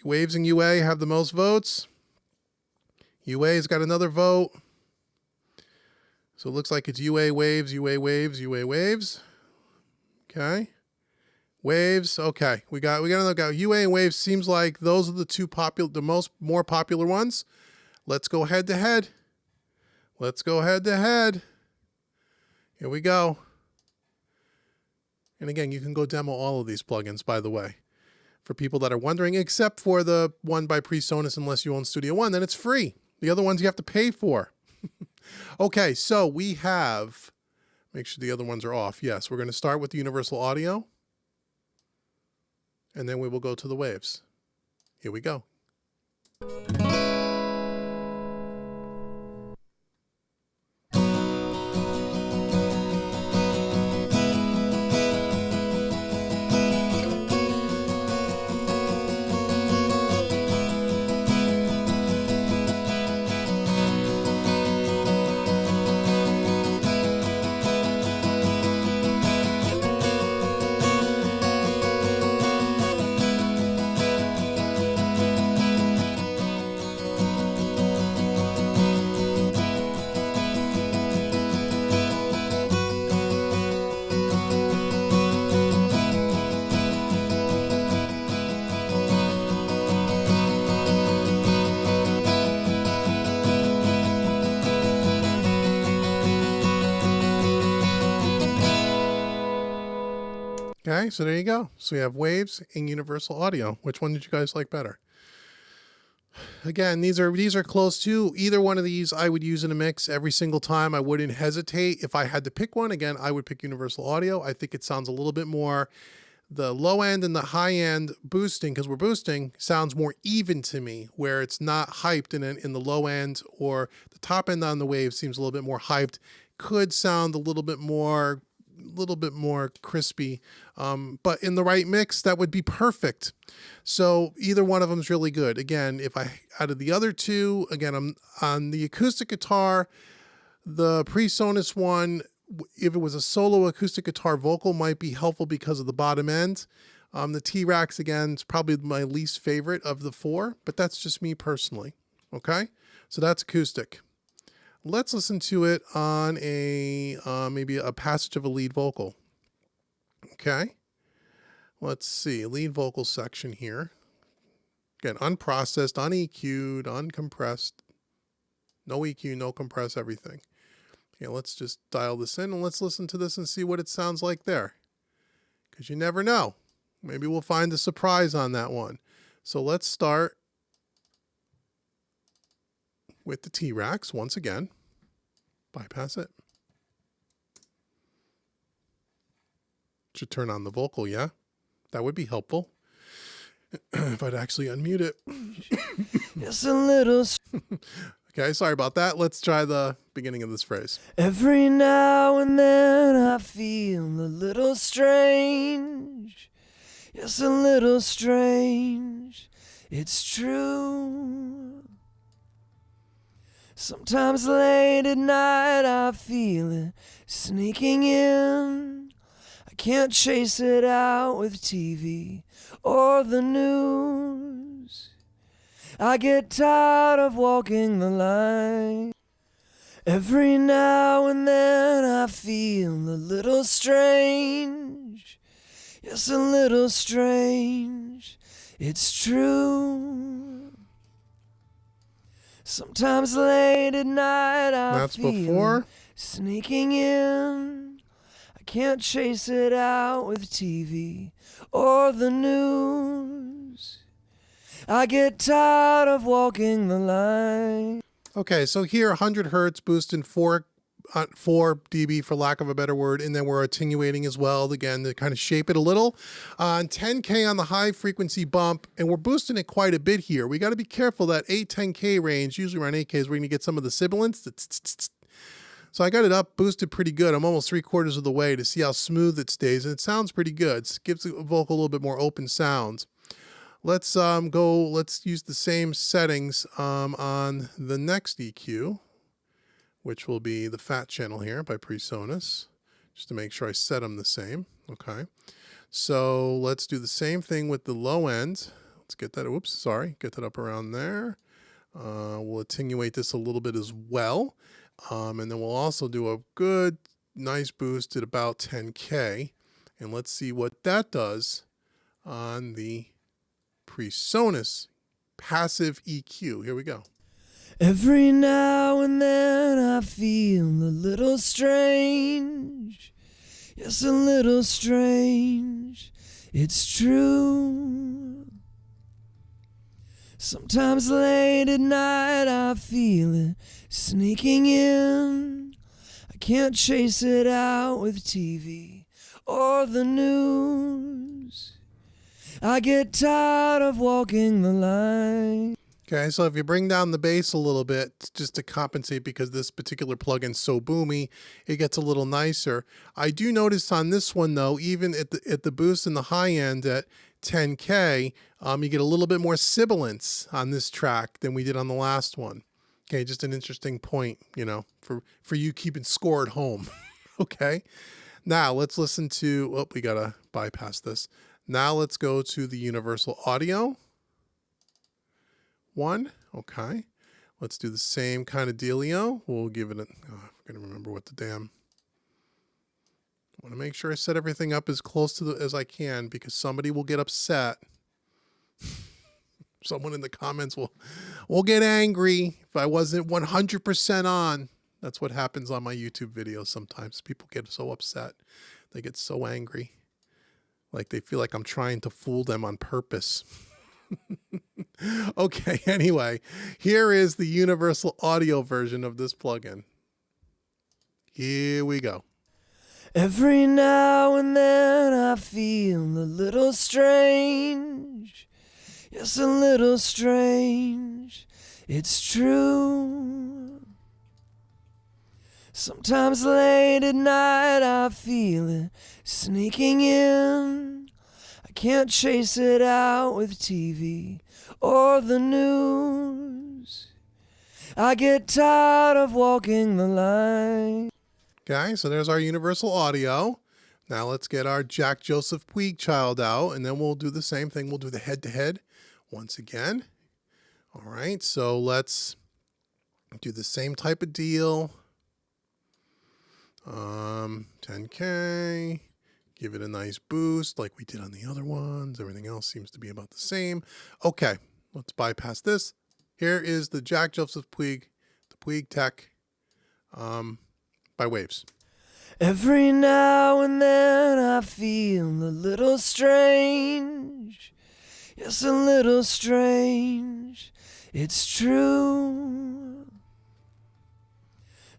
Waves and UA have the most votes. UA's got another vote. So it looks like it's UA Waves, UA Waves, UA Waves. Okay. Waves. Okay. We got another guy. UA and Waves seems like those are the two popular, more popular ones. Let's go head to head. Let's go head to head. Here we go. And again, you can go demo all of these plugins, by the way, for people that are wondering, except for the one by PreSonus, unless you own Studio One, then it's free. The other ones you have to pay for. Okay, so we have, make sure the other ones are off. Yes, we're going to start with the Universal Audio, and then we will go to the Waves. Here we go. Okay, so there you go. So we have Waves and Universal Audio. Which one did you guys like better? Again, these are close to either one of these. I would use in a mix every single time. I wouldn't hesitate. If I had to pick one, again, I would pick Universal Audio. I think it sounds a little bit more, the low end and the high end boosting, because we're boosting, sounds more even to me, where it's not hyped in the low end, or the top end on the Wave seems a little bit more hyped. Could sound a little bit more crispy, but in the right mix, that would be perfect. So either one of them is really good. Again, if I out of the other two, again, I'm on the acoustic guitar, the PreSonus one, if it was a solo acoustic guitar vocal, might be helpful because of the bottom end. The T-Rex, again, is probably my least favorite of the four, but that's just me personally. Okay, so that's acoustic. Let's listen to it on a maybe a passage of a lead vocal. Okay, let's see, lead vocal section here. Again, unprocessed, uneq'd, uncompressed, no EQ, no compress, everything. Okay, let's just dial this in and let's listen to this and see what it sounds like there. Because you never know. Maybe we'll find a surprise on that one. So let's start with the T-Rex once again. Bypass it. Should turn on the vocal, yeah? That would be helpful. If I'd actually unmute it. Just a little. Okay, sorry about that. Let's try the beginning of this phrase. Every now and then I feel a little strange. Yes, a little strange. It's true. Sometimes late at night I feel it sneaking in. I can't chase it out with TV or the news. I get tired of walking the line. Every now and then I feel a little strange. Yes, a little strange. It's true. Sometimes late at night I feel before sneaking in. I can't chase it out with TV or the news. I get tired of walking the line. Okay, so here 100 hertz boosting 4 dB for lack of a better word, and then we're attenuating as well, again, to kind of shape it a little. On 10K on the high frequency bump, and we're boosting it quite a bit here. We got to be careful that 8-10K range, usually around 8K, is we're going to get some of the sibilance. So I got it up, boosted pretty good. I'm almost 3/4 of the way to see how smooth it stays, and it sounds pretty good. It gives the vocal a little bit more open sounds. Let's use the same settings on the next EQ, which will be the fat channel here by PreSonus, just to make sure I set them the same. Okay, so let's do the same thing with the low end. Let's get that, get that up around there. We'll attenuate this a little bit as well. And then we'll also do a good, nice boost at about 10K. And let's see what that does on the PreSonus passive EQ. Here we go. Every now and then I feel a little strange. Yes, a little strange. It's true. Sometimes late at night I feel it sneaking in. I can't chase it out with TV or the news. I get tired of walking the line. Okay, so if you bring down the bass a little bit just to compensate because this particular plugin's so boomy, it gets a little nicer. I do notice on this one though, even at the boost in the high end at 10K, you get a little bit more sibilance on this track than we did on the last one. Okay, just an interesting point, you know, for you keeping score at home. Okay, now let's listen to, oh, we gotta bypass this. Now let's go to the universal audio one. Okay, let's do the same kind of dealio. We'll give it a, I'm gonna remember what the damn, I want to make sure I set everything up as close to as I can because somebody will get upset. Someone in the comments will get angry if I wasn't 100% on. That's what happens on my YouTube videos sometimes. People get so upset. They get so angry. Like they feel like I'm trying to fool them on purpose. Okay, anyway, here is the universal audio version of this plugin. Here we go. Every now and then I feel a little strange. Yes, a little strange. It's true. Sometimes late at night I feel it sneaking in. I can't chase it out with TV or the news. I get tired of walking the line. Okay, so there's our universal audio. Now let's get our Jack Joseph Puig child out, and then we'll do the same thing. We'll do the head-to-head once again. All right, so let's do the same type of deal. 10K, give it a nice boost like we did on the other ones. Everything else seems to be about the same. Okay, let's bypass this. Here is the Jack Joseph Puig, the Puig Tech by Waves. Every now and then I feel a little strange. Yes, a little strange. It's true.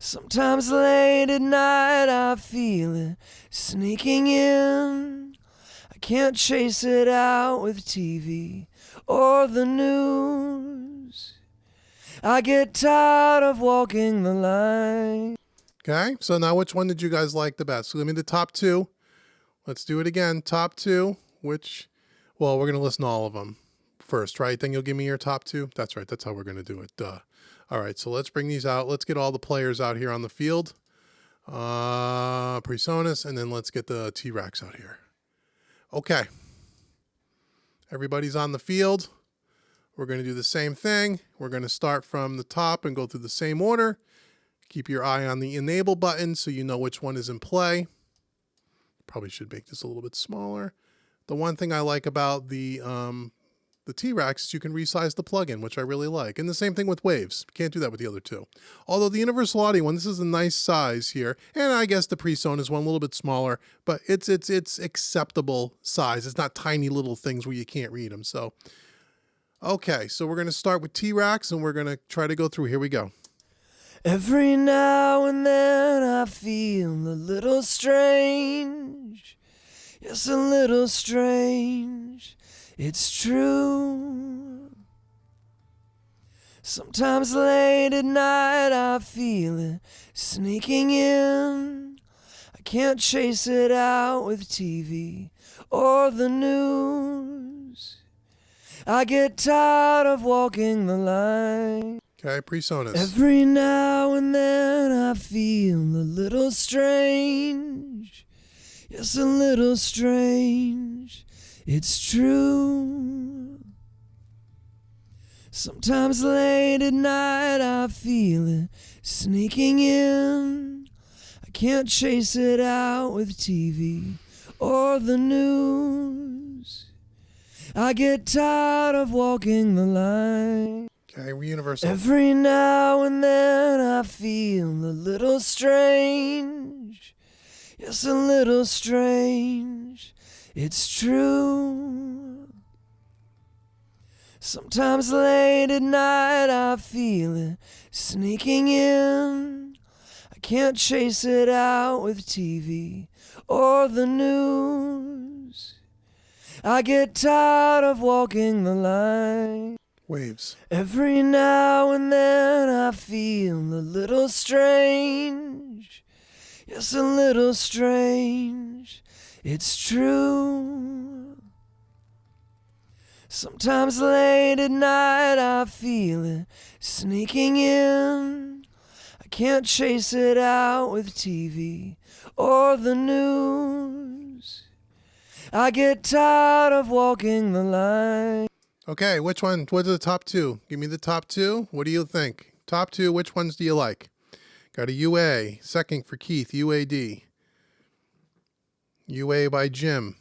Sometimes late at night I feel it sneaking in. I can't chase it out with TV or the news. I get tired of walking the line. Okay, so now which one did you guys like the best? So give me the top two. Let's do it again. Top two, well, we're going to listen to all of them first, right? Then you'll give me your top two. That's right. That's how we're going to do it. Duh. All right, so let's bring these out. Let's get all the players out here on the field. Presonus, and then let's get the T-Rex out here. Okay. Everybody's on the field. We're going to do the same thing. We're going to start from the top and go through the same order. Keep your eye on the enable button so you know which one is in play. Probably should make this a little bit smaller. The one thing I like about the T-Rex is you can resize the plugin, which I really like. And the same thing with Waves. You can't do that with the other two. Although the Universal Audio one, this is a nice size here. And I guess the PreSonus one a little bit smaller, but it's acceptable size. It's not tiny little things where you can't read them. So, okay, so we're going to start with T-Rex and we're going to try to go through. Here we go. Every now and then I feel a little strange. Yes, a little strange. It's true. Sometimes late at night I feel it sneaking in. I can't chase it out with TV or the news. I get tired of walking the line. Okay, PreSonus. Every now and then I feel a little strange. Yes, a little strange. It's true. Sometimes late at night I feel it sneaking in. I can't chase it out with TV or the news. I get tired of walking the line. Okay, Universal. Every now and then I feel a little strange. Yes, a little strange. It's true. Sometimes late at night I feel it sneaking in. I can't chase it out with TV or the news. I get tired of walking the line. Waves. Every now and then I feel a little strange. Yes, a little strange. It's true. Sometimes late at night I feel it sneaking in. I can't chase it out with TV or the news. I get tired of walking the line. Okay, which one? What are the top two? Give me the top two. What do you think? Top two, which ones do you like? Got a UA. Second for Keith, UAD. UA by Jim.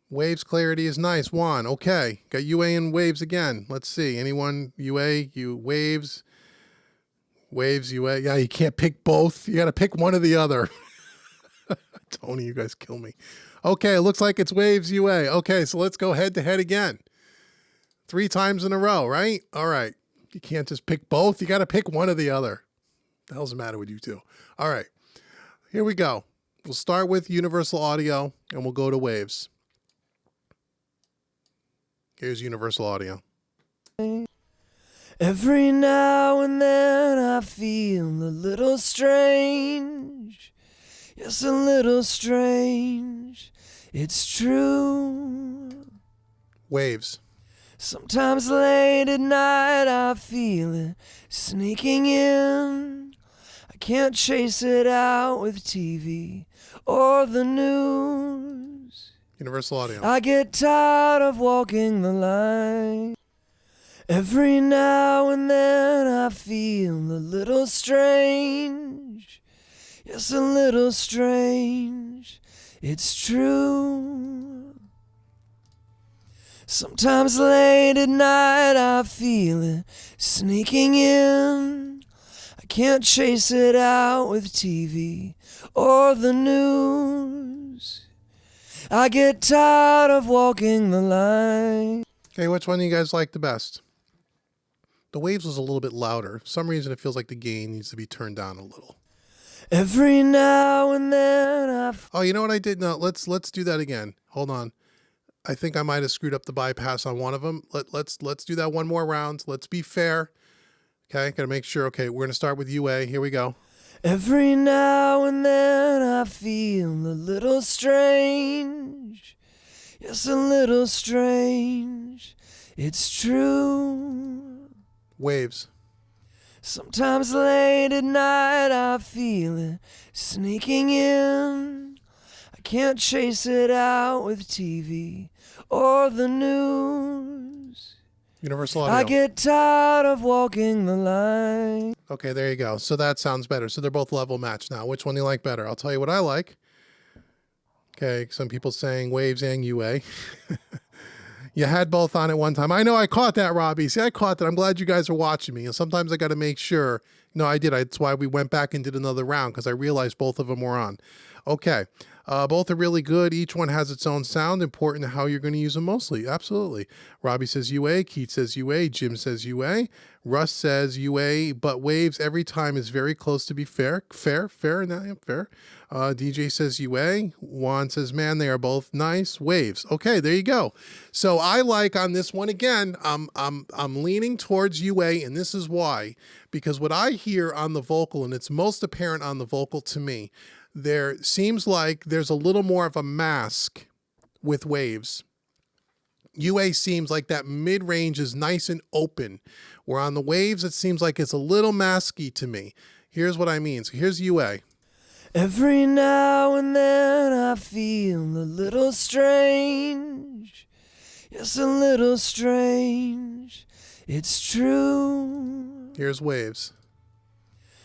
Waves clarity is nice. Juan. Okay. Got UA and Waves again. Let's see. Anyone? UA, Waves. Waves, UA. Yeah, you can't pick both. You got to pick one or the other. Tony, you guys kill me. Okay, it looks like it's Waves UA. Okay, so let's go head to head again. 3 times in a row, right? All right. You can't just pick both. You got to pick one or the other. The hell's the matter with you two? All right. Here we go. We'll start with Universal Audio and we'll go to Waves. Here's Universal Audio. Every now and then I feel a little strange. Yes, a little strange. It's true. Waves. Sometimes late at night I feel it sneaking in. I can't chase it out with TV or the news. Universal Audio. I get tired of walking the line. Every now and then I feel a little strange. Yes, a little strange. It's true. Sometimes late at night I feel it sneaking in. I can't chase it out with TV or the news. I get tired of walking the line. Okay, which one do you guys like the best? The Waves was a little bit louder. For some reason it feels like the gain needs to be turned down a little. Every now and then Oh, you know what I did? No, let's do that again. Hold on. I think I might have screwed up the bypass on one of them. Let's do that one more round. Let's be fair. Okay, gotta make sure. Okay, we're gonna start with UA. Here we go. Every now and then I feel a little strange. Yes, a little strange. It's true. Waves. Sometimes late at night I feel it sneaking in. I can't chase it out with TV or the news. Universal Audio. I get tired of walking the line. Okay, there you go. So that sounds better. So they're both level match now. Which one do you like better? I'll tell you what I like. Okay, some people saying Waves and UA. You had both on at one time. I know I caught that, Robbie. See, I caught that. I'm glad you guys are watching me. And sometimes I got to make sure. No, I did. That's why we went back and did another round, because I realized both of them were on. Okay. Both are really good. Each one has its own sound, important to how you're going to use them mostly. Absolutely. Robbie says UA. Keith says UA. Jim says UA. Russ says UA, but Waves every time is very close to be fair. Fair. DJ says UA. Juan says, man, they are both nice. Waves. Okay, there you go. So I like on this one again, I'm leaning towards UA, and this is why. Because what I hear on the vocal, and it's most apparent on the vocal to me, there seems like there's a little more of a mask with Waves. UA seems like that mid-range is nice and open, where on the Waves it seems like it's a little masky to me. Here's what I mean. So here's UA. Every now and then I feel a little strange. Yes, a little strange. It's true. Here's Waves.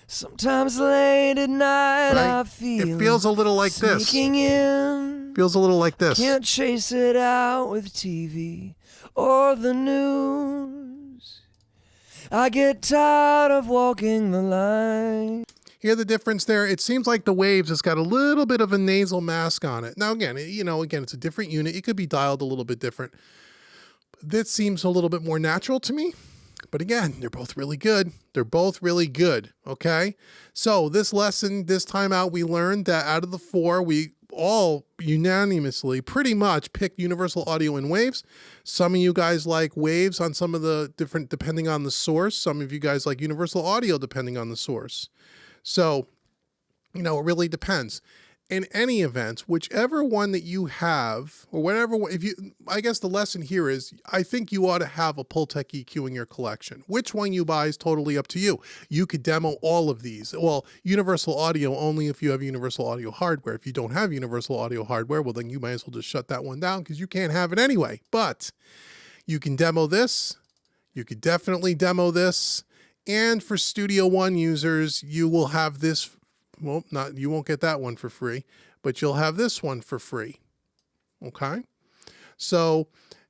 Sometimes late at night Right? I feel It feels a little like this. sneaking in. Feels a little like this. Can't chase it out with TV or the news. I get tired of walking the line. Hear the difference there? It seems like the Waves has got a little bit of a nasal mask on it. Now, again, it's a different unit. It could be dialed a little bit different. This seems a little bit more natural to me. But again, they're both really good. They're both really good, okay? So this lesson, this time out, we learned that out of the four, we all unanimously pretty much picked Universal Audio and Waves. Some of you guys like Waves on some of the different, depending on the source. Some of you guys like Universal Audio depending on the source. So, it really depends. In any event, whichever one that you have, or whatever, I guess the lesson here is, I think you ought to have a Pultec EQ in your collection. Which one you buy is totally up to you. You could demo all of these. Well, Universal Audio only if you have Universal Audio hardware. If you don't have Universal Audio hardware, well, then you might as well just shut that one down, because you can't have it anyway. But you can demo this. You could definitely demo this. And for Studio One users, you will have this. Well, you won't get that one for free, but you'll have this one for free. Okay? So,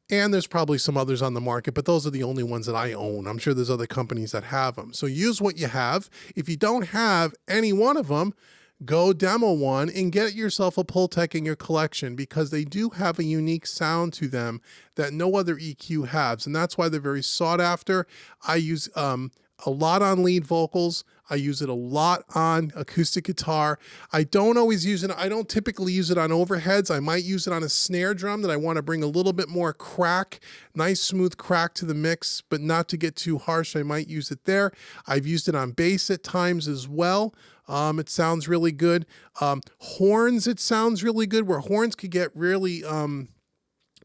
and there's probably some others on the market, but those are the only ones that I own. I'm sure there's other companies that have them. So use what you have. If you don't have any one of them, go demo one and get yourself a Pultec in your collection, because they do have a unique sound to them that no other EQ has. And that's why they're very sought after. I use a lot on lead vocals. I use it a lot on acoustic guitar. I don't always use it. I don't typically use it on overheads. I might use it on a snare drum that I want to bring a little bit more crack, nice smooth crack to the mix, but not to get too harsh. I might use it there. I've used it on bass at times as well. It sounds really good. Horns, it sounds really good, where horns could get really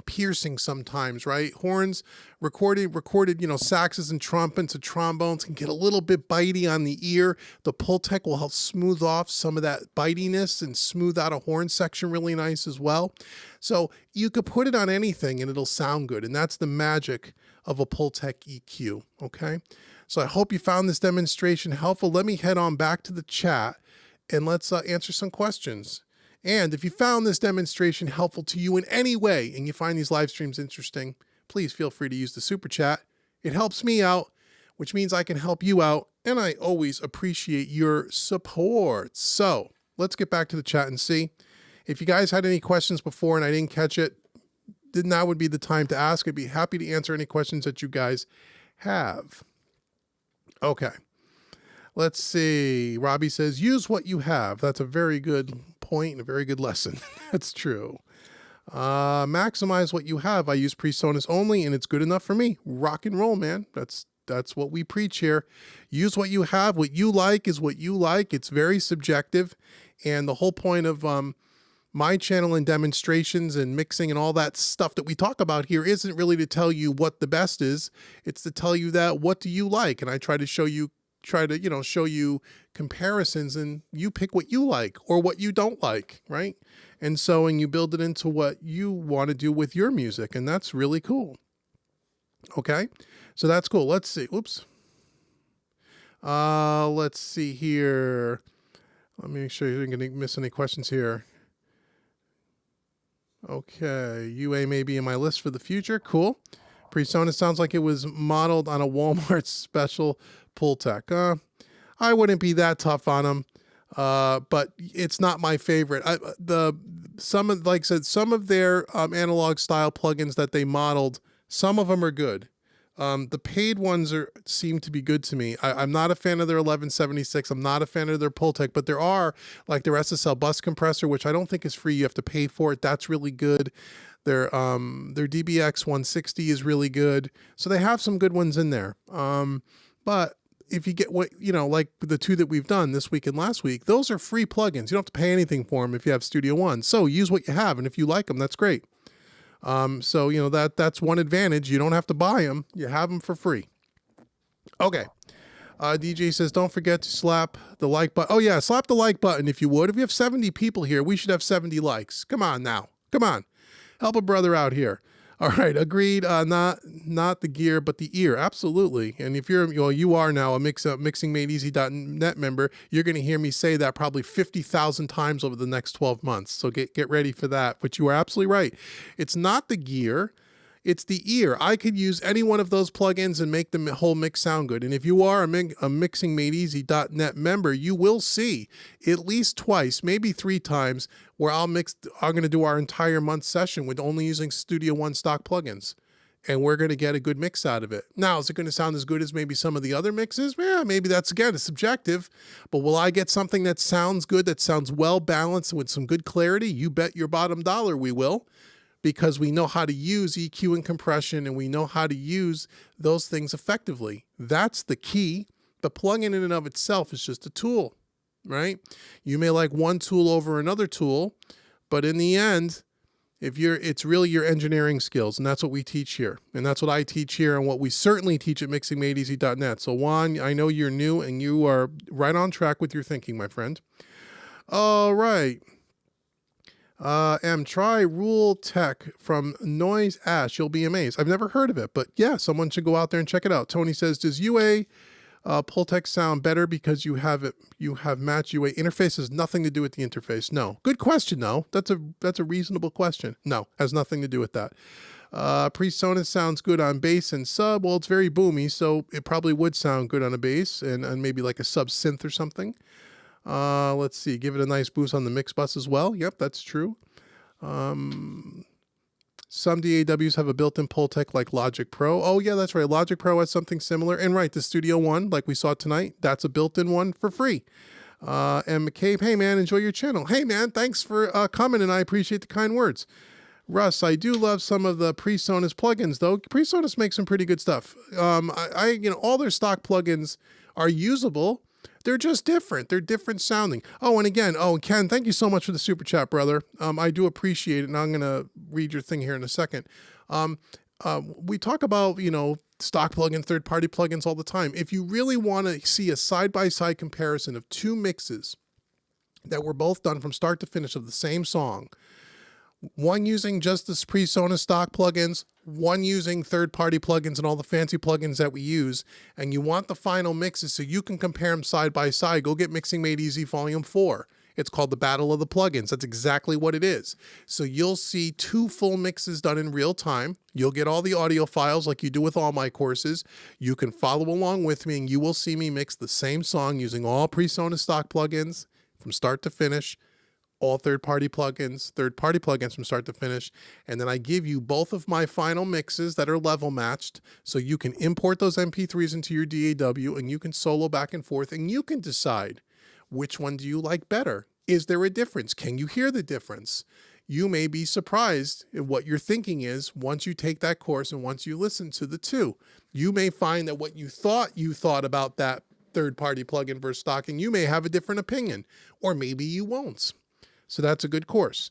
piercing sometimes, right? Horns, recorded, saxes and trumpets and trombones can get a little bit bitey on the ear. The Pultec will help smooth off some of that bitiness and smooth out a horn section really nice as well. So you could put it on anything and it'll sound good. And that's the magic of a Pultec EQ, okay? So I hope you found this demonstration helpful. Let me head on back to the chat and let's answer some questions. And if you found this demonstration helpful to you in any way and you find these live streams interesting, please feel free to use the super chat. It helps me out, which means I can help you out, and I always appreciate your support. So let's get back to the chat and see. If you guys had any questions before and I didn't catch it, then that would be the time to ask. I'd be happy to answer any questions that you guys have. Okay. Let's see. Robbie says, use what you have. That's a very good point and a very good lesson. That's true. Maximize what you have. I use PreSonus only, and it's good enough for me. Rock and roll, man. That's what we preach here. Use what you have. What you like is what you like. It's very subjective. And the whole point of my channel and demonstrations and mixing and all that stuff that we talk about here isn't really to tell you what the best is. It's to tell you that what do you like? And I try to show you comparisons, and you pick what you like or what you don't like, right? And you build it into what you want to do with your music, and that's really cool. Okay, so that's cool. Let's see. Oops. Let's see here. Let me make sure you didn't miss any questions here. Okay, UA may be in my list for the future. Cool. PreSonus sounds like it was modeled on a Walmart special Pultec. I wouldn't be that tough on them, but it's not my favorite. Some of their analog style plugins that they modeled, some of them are good. The paid ones seem to be good to me. I'm not a fan of their 1176. I'm not a fan of their Pultec, but there are like their SSL bus compressor, which I don't think is free. You have to pay for it. That's really good. Their DBX 160 is really good. So they have some good ones in there. But if you get like the two that we've done this week and last week, those are free plugins. You don't have to pay anything for them if you have Studio One. So use what you have, and if you like them, that's great. So that's one advantage. You don't have to buy them. You have them for free. Okay. DJ says, don't forget to slap the like button. Oh yeah, slap the like button if you would. If you have 70 people here, we should have 70 likes. Come on now. Come on. Help a brother out here. All right, agreed. Not the gear, but the ear. Absolutely. And if you are now a mixingmadeeasy.net member, you're going to hear me say that probably 50,000 times over the next 12 months. So get ready for that. But you are absolutely right. It's not the gear. It's the ear. I could use any one of those plugins and make the whole mix sound good. And if you are a mixingmadeeasy.net member, you will see at least twice, maybe 3 times, where I'm going to do our entire month session with only using Studio One stock plugins. And we're going to get a good mix out of it. Now, is it going to sound as good as maybe some of the other mixes? Yeah, maybe that's, again, it's subjective. But will I get something that sounds good, that sounds well balanced with some good clarity? You bet your bottom dollar we will. Because we know how to use EQ and compression, and we know how to use those things effectively. That's the key. The plugin in and of itself is just a tool, right? You may like one tool over another tool, but in the end, it's really your engineering skills, and that's what we teach here. And that's what I teach here, and what we certainly teach at mixingmadeeasy.net. So Juan, I know you're new, and you are right on track with your thinking, my friend. All right. Try Rule Tech from Noise Ash. You'll be amazed. I've never heard of it, but yeah, someone should go out there and check it out. Tony says, does UA Pultec sound better because you have match UA interface? Has nothing to do with the interface. No. Good question though. That's a reasonable question. No, has nothing to do with that. PreSonus sounds good on bass and sub. Well, it's very boomy, so it probably would sound good on a bass and maybe like a sub synth or something. Let's see, give it a nice boost on the mix bus as well. Yep, that's true. Some DAWs have a built-in Pultec like Logic Pro. Oh yeah, that's right. Logic Pro has something similar. And right, the Studio One, like we saw tonight, that's a built-in one for free. And McCabe, hey man, enjoy your channel. Hey man, thanks for coming, and I appreciate the kind words. Russ, I do love some of the PreSonus plugins though. PreSonus makes some pretty good stuff. All their stock plugins are usable. They're just different. They're different sounding. Oh, and again, Ken, thank you so much for the super chat, brother. I do appreciate it, and I'm going to read your thing here in a second. We talk about, stock plugins, third-party plugins all the time. If you really want to see a side-by-side comparison of 2 mixes that were both done from start to finish of the same song, one using just the PreSonus stock plugins, one using third-party plugins and all the fancy plugins that we use, and you want the final mixes so you can compare them side by side, go get Mixing Made Easy Volume 4. It's called the Battle of the Plugins. That's exactly what it is. So you'll see 2 full mixes done in real time. You'll get all the audio files like you do with all my courses. You can follow along with me, and you will see me mix the same song using all PreSonus stock plugins from start to finish, all third-party plugins from start to finish. And then I give you both of my final mixes that are level matched. So you can import those MP3s into your DAW and you can solo back and forth and you can decide which one do you like better. Is there a difference? Can you hear the difference? You may be surprised at what your thinking is once you take that course and once you listen to the two. You may find that what you thought about that third-party plugin versus stocking, you may have a different opinion, or maybe you won't. So that's a good course.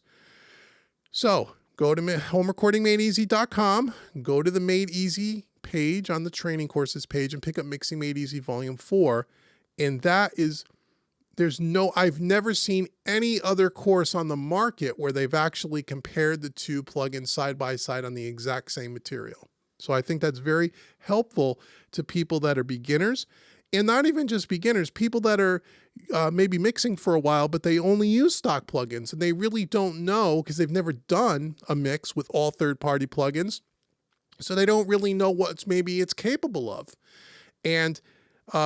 So go to homerecordingmadeeasy.com, go to the Made Easy page on the training courses page and pick up Mixing Made Easy Volume 4. And that is, I've never seen any other course on the market where they've actually compared the two plugins side by side on the exact same material. So I think that's very helpful to people that are beginners. And not even just beginners, people that are maybe mixing for a while, but they only use stock plugins and they really don't know because they've never done a mix with all third-party plugins. So they don't really know what maybe it's capable of. And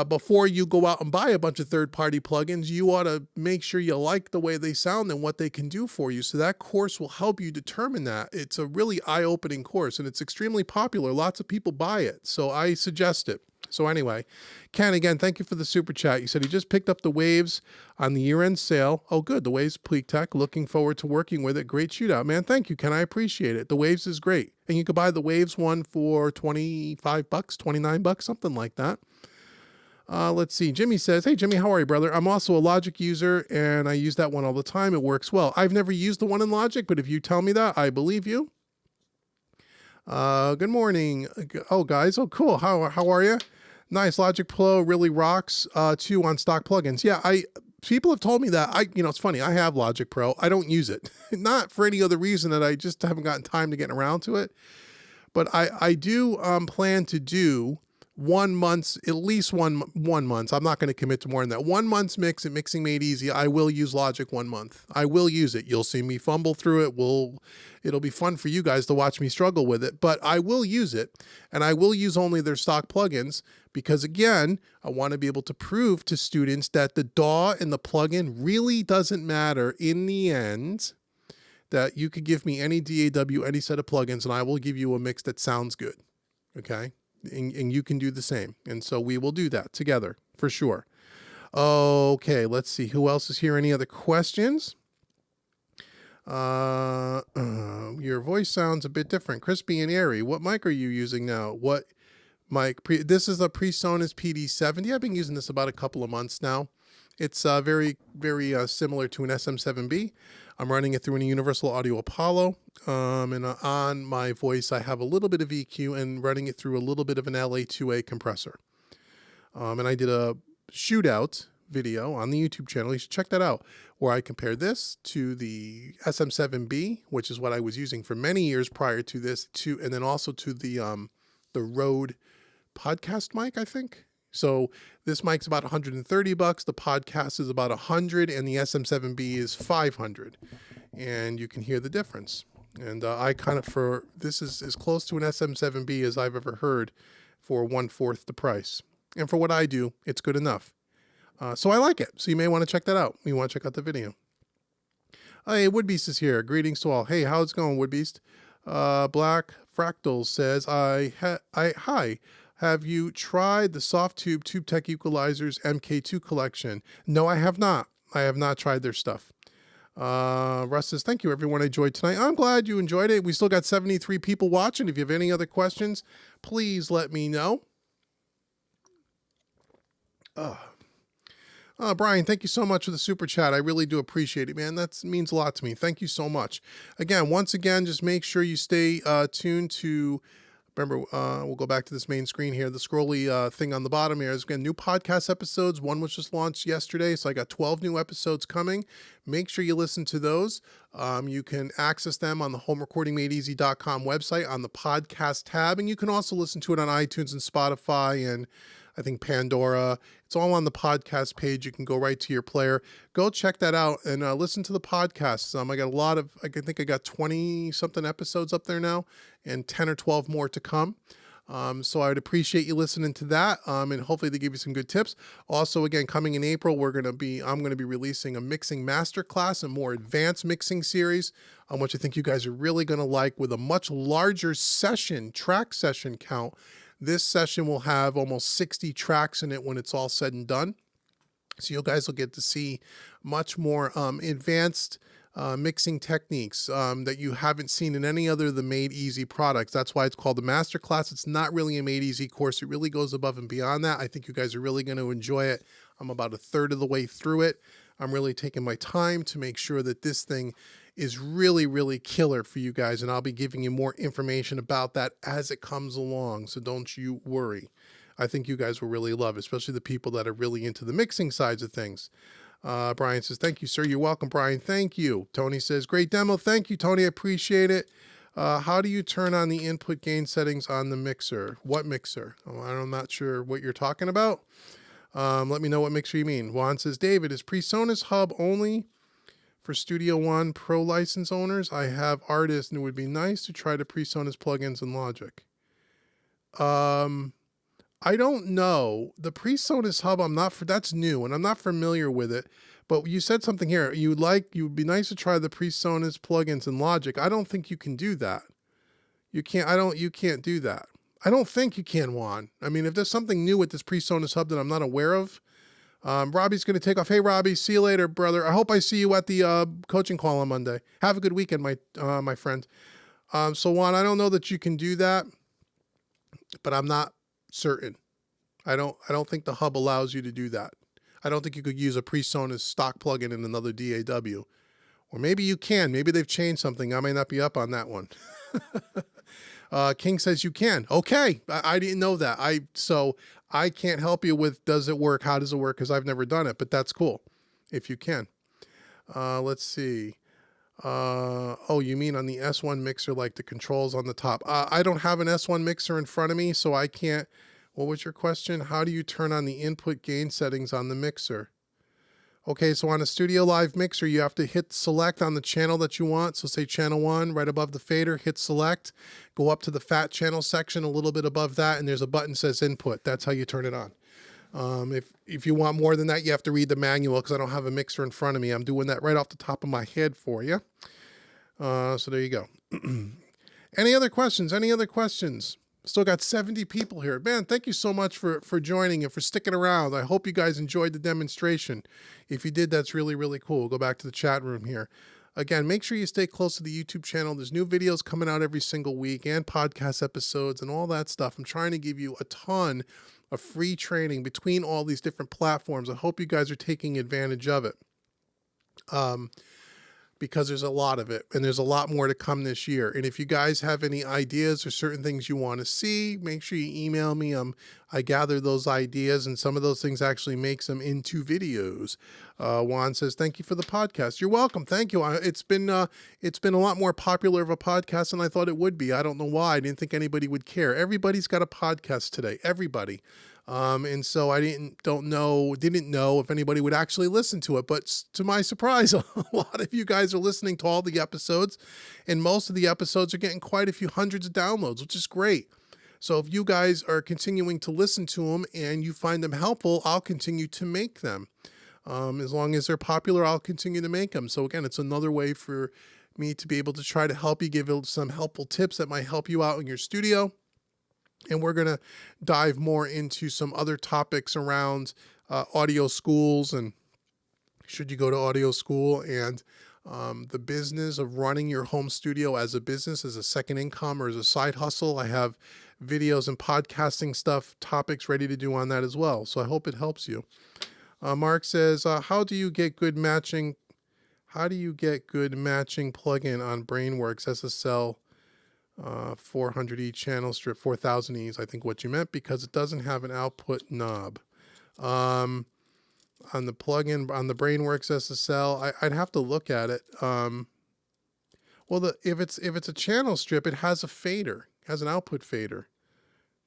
before you go out and buy a bunch of third-party plugins, you ought to make sure you like the way they sound and what they can do for you. So that course will help you determine that. It's a really eye-opening course and it's extremely popular. Lots of people buy it. So I suggest it. So anyway, Ken, again, thank you for the super chat. You said he just picked up the Waves on the year-end sale. Oh, good. The Waves Pultec. Looking forward to working with it. Great shootout, man. Thank you, Ken. I appreciate it. The Waves is great. And you could buy the Waves one for $25, $29, something like that. Let's see. Jimmy says, hey, Jimmy, how are you, brother? I'm also a Logic user, and I use that one all the time. It works well. I've never used the one in Logic, but if you tell me that, I believe you. Good morning. Oh, guys. Oh, cool. How are you? Nice. Logic Pro really rocks, too, on stock plugins. Yeah, people have told me that. It's funny. I have Logic Pro. I don't use it. Not for any other reason that I just haven't gotten time to get around to it. But I do plan to do 1 month, at least one month. I'm not going to commit to more than that. 1 month's mix at Mixing Made Easy. I will use Logic 1 month. I will use it. You'll see me fumble through it. It'll be fun for you guys to watch me struggle with it, but I will use it, and I will use only their stock plugins because, again, I want to be able to prove to students that the DAW and the plugin really doesn't matter in the end, that you could give me any DAW, any set of plugins, and I will give you a mix that sounds good, okay? And you can do the same. And so we will do that together for sure. Okay, let's see. Who else is here? Any other questions? Your voice sounds a bit different. Crispy and airy. What mic are you using now? What mic? This is a PreSonus PD70. I've been using this about a couple of months now. It's very, very similar to an SM7B. I'm running it through a Universal Audio Apollo. And on my voice, I have a little bit of EQ and running it through a little bit of an LA2A compressor. And I did a Shootout video on the YouTube channel. You should check that out, where I compared this to the SM7B, which is what I was using for many years prior to this, and then also to the Rode podcast mic, I think. So this mic's about $130. The podcast is about $100, and the SM7B is $500. And you can hear the difference. And this is as close to an SM7B as I've ever heard for 1/4 the price. And for what I do, it's good enough. So I like it. So you may want to check that out. You want to check out the video. Hey, Woodbeast is here. Greetings to all. Hey, how's it going, Woodbeast? Black Fractals says, hi. Have you tried the Soft Tube Tech Equalizers MK2 collection? No, I have not. I have not tried their stuff. Russ says, thank you, everyone. I enjoyed tonight. I'm glad you enjoyed it. We still got 73 people watching. If you have any other questions, please let me know. Brian, thank you so much for the super chat. I really do appreciate it, man. That means a lot to me. Thank you so much. Once again, just make sure you stay tuned to... Remember, we'll go back to this main screen here. The scrolly thing on the bottom here is, again, new podcast episodes. One was just launched yesterday, so I got 12 new episodes coming. Make sure you listen to those. You can access them on the homerecordingmadeeasy.com website on the podcast tab, and you can also listen to it on iTunes and Spotify and I think Pandora. It's all on the podcast page. You can go right to your player. Go check that out and listen to the podcasts. I got I got 20 something episodes up there now and 10 or 12 more to come. So I would appreciate you listening to that, and hopefully they give you some good tips. Also, again, coming in April, I'm going to be releasing a mixing masterclass, a more advanced mixing series, which I think you guys are really going to like, with a much larger track session count. This session will have almost 60 tracks in it when it's all said and done. So you guys will get to see much more advanced mixing techniques that you haven't seen in any other of the Made Easy products. That's why it's called the Masterclass. It's not really a Made Easy course. It really goes above and beyond that. I think you guys are really going to enjoy it. I'm about a third of the way through it. I'm really taking my time to make sure that this thing is really, really killer for you guys, and I'll be giving you more information about that as it comes along, so don't you worry. I think you guys will really love it, especially the people that are really into the mixing sides of things. Brian says, thank you, sir. You're welcome, Brian. Thank you. Tony says, great demo. Thank you, Tony. I appreciate it. How do you turn on the input gain settings on the mixer? What mixer? Oh, I'm not sure what you're talking about. Let me know what mixer you mean. Juan says, David, is PreSonus Hub only for Studio One Pro license owners? I have artists, and it would be nice to try the PreSonus plugins in Logic. I don't know. The PreSonus Hub, that's new, and I'm not familiar with it. But you said something here. You would be nice to try the PreSonus plugins in Logic. I don't think you can do that. You can't do that. I don't think you can, Juan. I mean, if there's something new with this PreSonus Hub that I'm not aware of, Robbie's going to take off. Hey, Robbie, see you later, brother. I hope I see you at the coaching call on Monday. Have a good weekend, my friend. So, Juan, I don't know that you can do that, but I'm not certain. I don't think the hub allows you to do that. I don't think you could use a PreSonus stock plugin in another DAW. Or maybe you can. Maybe they've changed something. I may not be up on that one. King says you can. Okay. I didn't know that. So I can't help you with, does it work? How does it work? Because I've never done it, but that's cool if you can. Let's see. Oh, you mean on the S1 mixer, like the controls on the top? I don't have an S1 mixer in front of me, so I can't. What was your question? How do you turn on the input gain settings on the mixer? Okay, so on a Studio Live mixer, you have to hit select on the channel that you want. So say channel 1, right above the fader, hit select, go up to the fat channel section a little bit above that, and there's a button that says input. That's how you turn it on. If you want more than that, you have to read the manual because I don't have a mixer in front of me. I'm doing that right off the top of my head for you. So there you go. Any other questions? Any other questions? Still got 70 people here. Man, thank you so much for joining and for sticking around. I hope you guys enjoyed the demonstration. If you did, that's really, really cool. Go back to the chat room here. Again, make sure you stay close to the YouTube channel. There's new videos coming out every single week and podcast episodes and all that stuff. I'm trying to give you a ton of free training between all these different platforms. I hope you guys are taking advantage of it. Because there's a lot of it and there's a lot more to come this year. And if you guys have any ideas or certain things you want to see, make sure you email me. I gather those ideas, and some of those things actually makes them into videos. Juan says, thank you for the podcast. You're welcome. Thank you. It's been a lot more popular of a podcast than I thought it would be. I don't know why. I didn't think anybody would care. Everybody's got a podcast today. Everybody. And so I didn't know if anybody would actually listen to it, but to my surprise, a lot of you guys are listening to all the episodes, and most of the episodes are getting quite a few hundreds of downloads, which is great. So if you guys are continuing to listen to them and you find them helpful, I'll continue to make them. As long as they're popular, I'll continue to make them. So again, it's another way for me to be able to try to help you, give you some helpful tips that might help you out in your studio. And we're going to dive more into some other topics around audio schools, and should you go to audio school, and the business of running your home studio as a business, as a second income or as a side hustle. I have videos and podcasting topics ready to do on that as well. So I hope it helps you. Mark says, how do you get good matching plugin on BrainWorks SSL 400E channel strip 4000Es, I think what you meant, because it doesn't have an output knob. On the plugin, on the BrainWorks SSL, I'd have to look at it. Well, if it's a channel strip, it has a fader, has an output fader.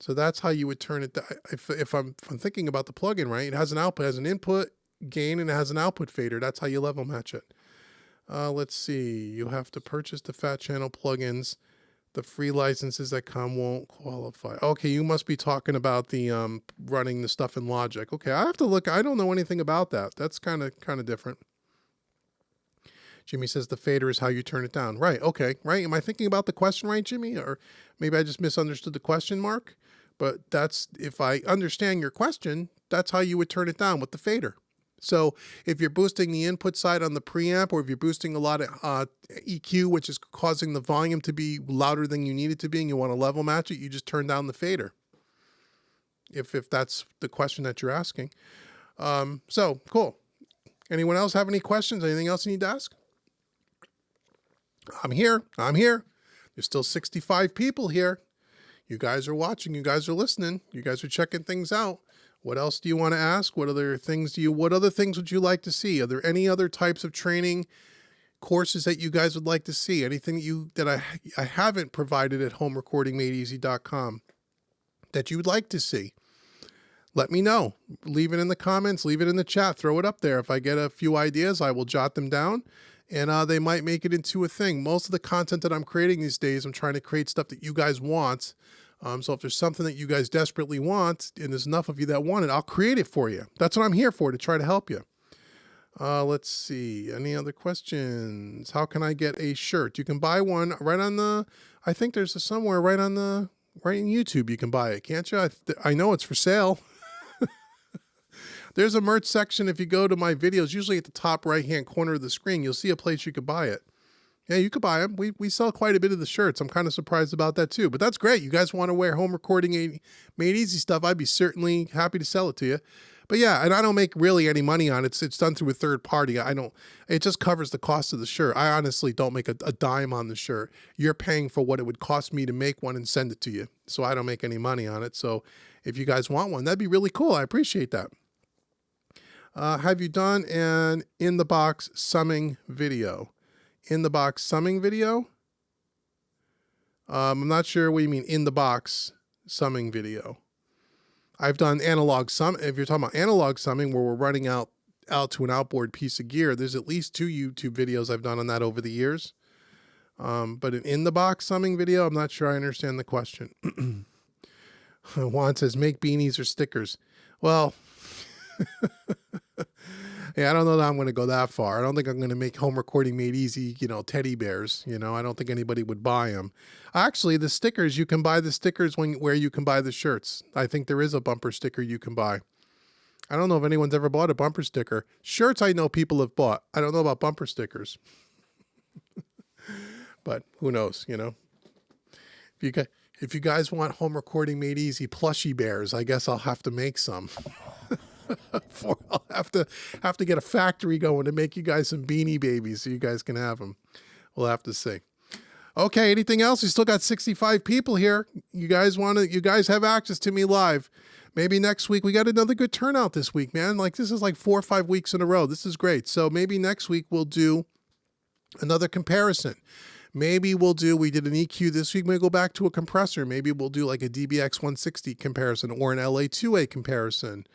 So that's how you would turn it. If I'm thinking about the plugin, right? It has an output, has an input gain, and it has an output fader. That's how you level match it. Let's see. You have to purchase the fat channel plugins The free licenses that come won't qualify. Okay, you must be talking about the running the stuff in Logic. Okay, I have to look. I don't know anything about that. That's kind of different. Jimmy says the fader is how you turn it down. Right. Okay. Right. Am I thinking about the question right, Jimmy? Or maybe I just misunderstood the question mark. But that's, if I understand your question, that's how you would turn it down with the fader. So if you're boosting the input side on the preamp, or if you're boosting a lot of EQ, which is causing the volume to be louder than you need it to be, and you want to level match it, you just turn down the fader. If that's the question that you're asking. So cool. Anyone else have any questions? Anything else you need to ask? I'm here. There's still 65 people here. You guys are watching. You guys are listening. You guys are checking things out. What else do you want to ask? What other things would you like to see? Are there any other types of training courses that you guys would like to see? Anything that I haven't provided at homerecordingmadeeasy.com that you would like to see? Let me know. Leave it in the comments. Leave it in the chat. Throw it up there. If I get a few ideas, I will jot them down, and they might make it into a thing. Most of the content that I'm creating these days, I'm trying to create stuff that you guys want. So if there's something that you guys desperately want, and there's enough of you that want it, I'll create it for you. That's what I'm here for, to try to help you. Let's see. Any other questions? How can I get a shirt? You can buy one right on the, I think there's somewhere right in YouTube you can buy it, can't you? I know it's for sale. There's a merch section. If you go to my videos, usually at the top right-hand corner of the screen, you'll see a place you could buy it. Yeah, you could buy them. We sell quite a bit of the shirts. I'm kind of surprised about that too, but that's great. You guys want to wear home recording made easy stuff, I'd be certainly happy to sell it to you. But yeah, and I don't make really any money on it. It's done through a third party. It just covers the cost of the shirt. I honestly don't make a dime on the shirt. You're paying for what it would cost me to make one and send it to you. So I don't make any money on it. So if you guys want one, that'd be really cool. I appreciate that. Have you done an in-the-box summing video? In-the-box summing video? I'm not sure what you mean in-the-box summing video. I've done analog summing. If you're talking about analog summing, where we're running out to an outboard piece of gear, there's at least 2 YouTube videos I've done on that over the years. But an in-the-box summing video, I'm not sure I understand the question. Juan says, make beanies or stickers. Well... Yeah, I don't know that I'm going to go that far. I don't think I'm going to make home recording made easy, teddy bears. I don't think anybody would buy them. Actually, the stickers, you can buy the stickers where you can buy the shirts. I think there is a bumper sticker you can buy. I don't know if anyone's ever bought a bumper sticker. Shirts I know people have bought. I don't know about bumper stickers. But who knows, If you guys want home recording made easy plushy bears, I guess I'll have to make some. I'll have to get a factory going to make you guys some beanie babies so you guys can have them. We'll have to see. Okay, anything else? We still got 65 people here. You guys have access to me live. Maybe next week. We got another good turnout this week, man. This is like 4 or 5 weeks in a row. This is great. So maybe next week we'll do another comparison. Maybe we did an EQ this week. Maybe go back to a compressor. Maybe we'll do like a DBX 160 comparison, or an LA2A comparison,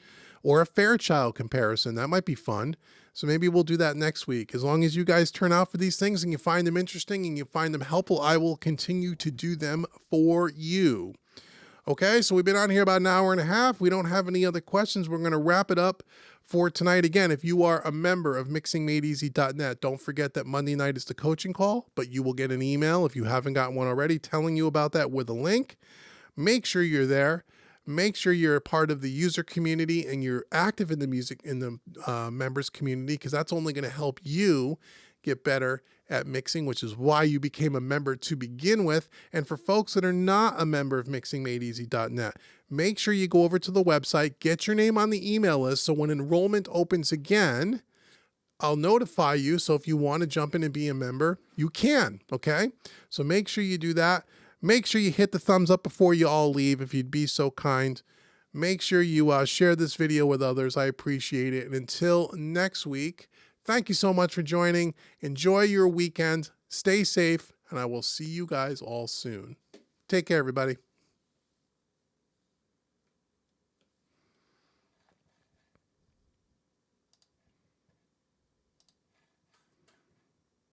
or a Fairchild comparison. That might be fun. So maybe we'll do that next week. As long as you guys turn out for these things and you find them interesting and you find them helpful, I will continue to do them for you. Okay, so we've been on here about an hour and a half. We don't have any other questions. We're going to wrap it up for tonight. Again, if you are a member of mixingmadeeasy.net, don't forget that Monday night is the coaching call, but you will get an email if you haven't gotten one already telling you about that with a link. Make sure you're there. Make sure you're a part of the user community and you're active in the members community, because that's only going to help you get better at mixing, which is why you became a member to begin with. And for folks that are not a member of mixingmadeeasy.net, make sure you go over to the website, get your name on the email list, so when enrollment opens again, I'll notify you. So if you want to jump in and be a member, you can, okay? So make sure you do that. Make sure you hit the thumbs up before you all leave, if you'd be so kind. Make sure you share this video with others. I appreciate it. And until next week, thank you so much for joining. Enjoy your weekend. Stay safe, and I will see you guys all soon. Take care, everybody.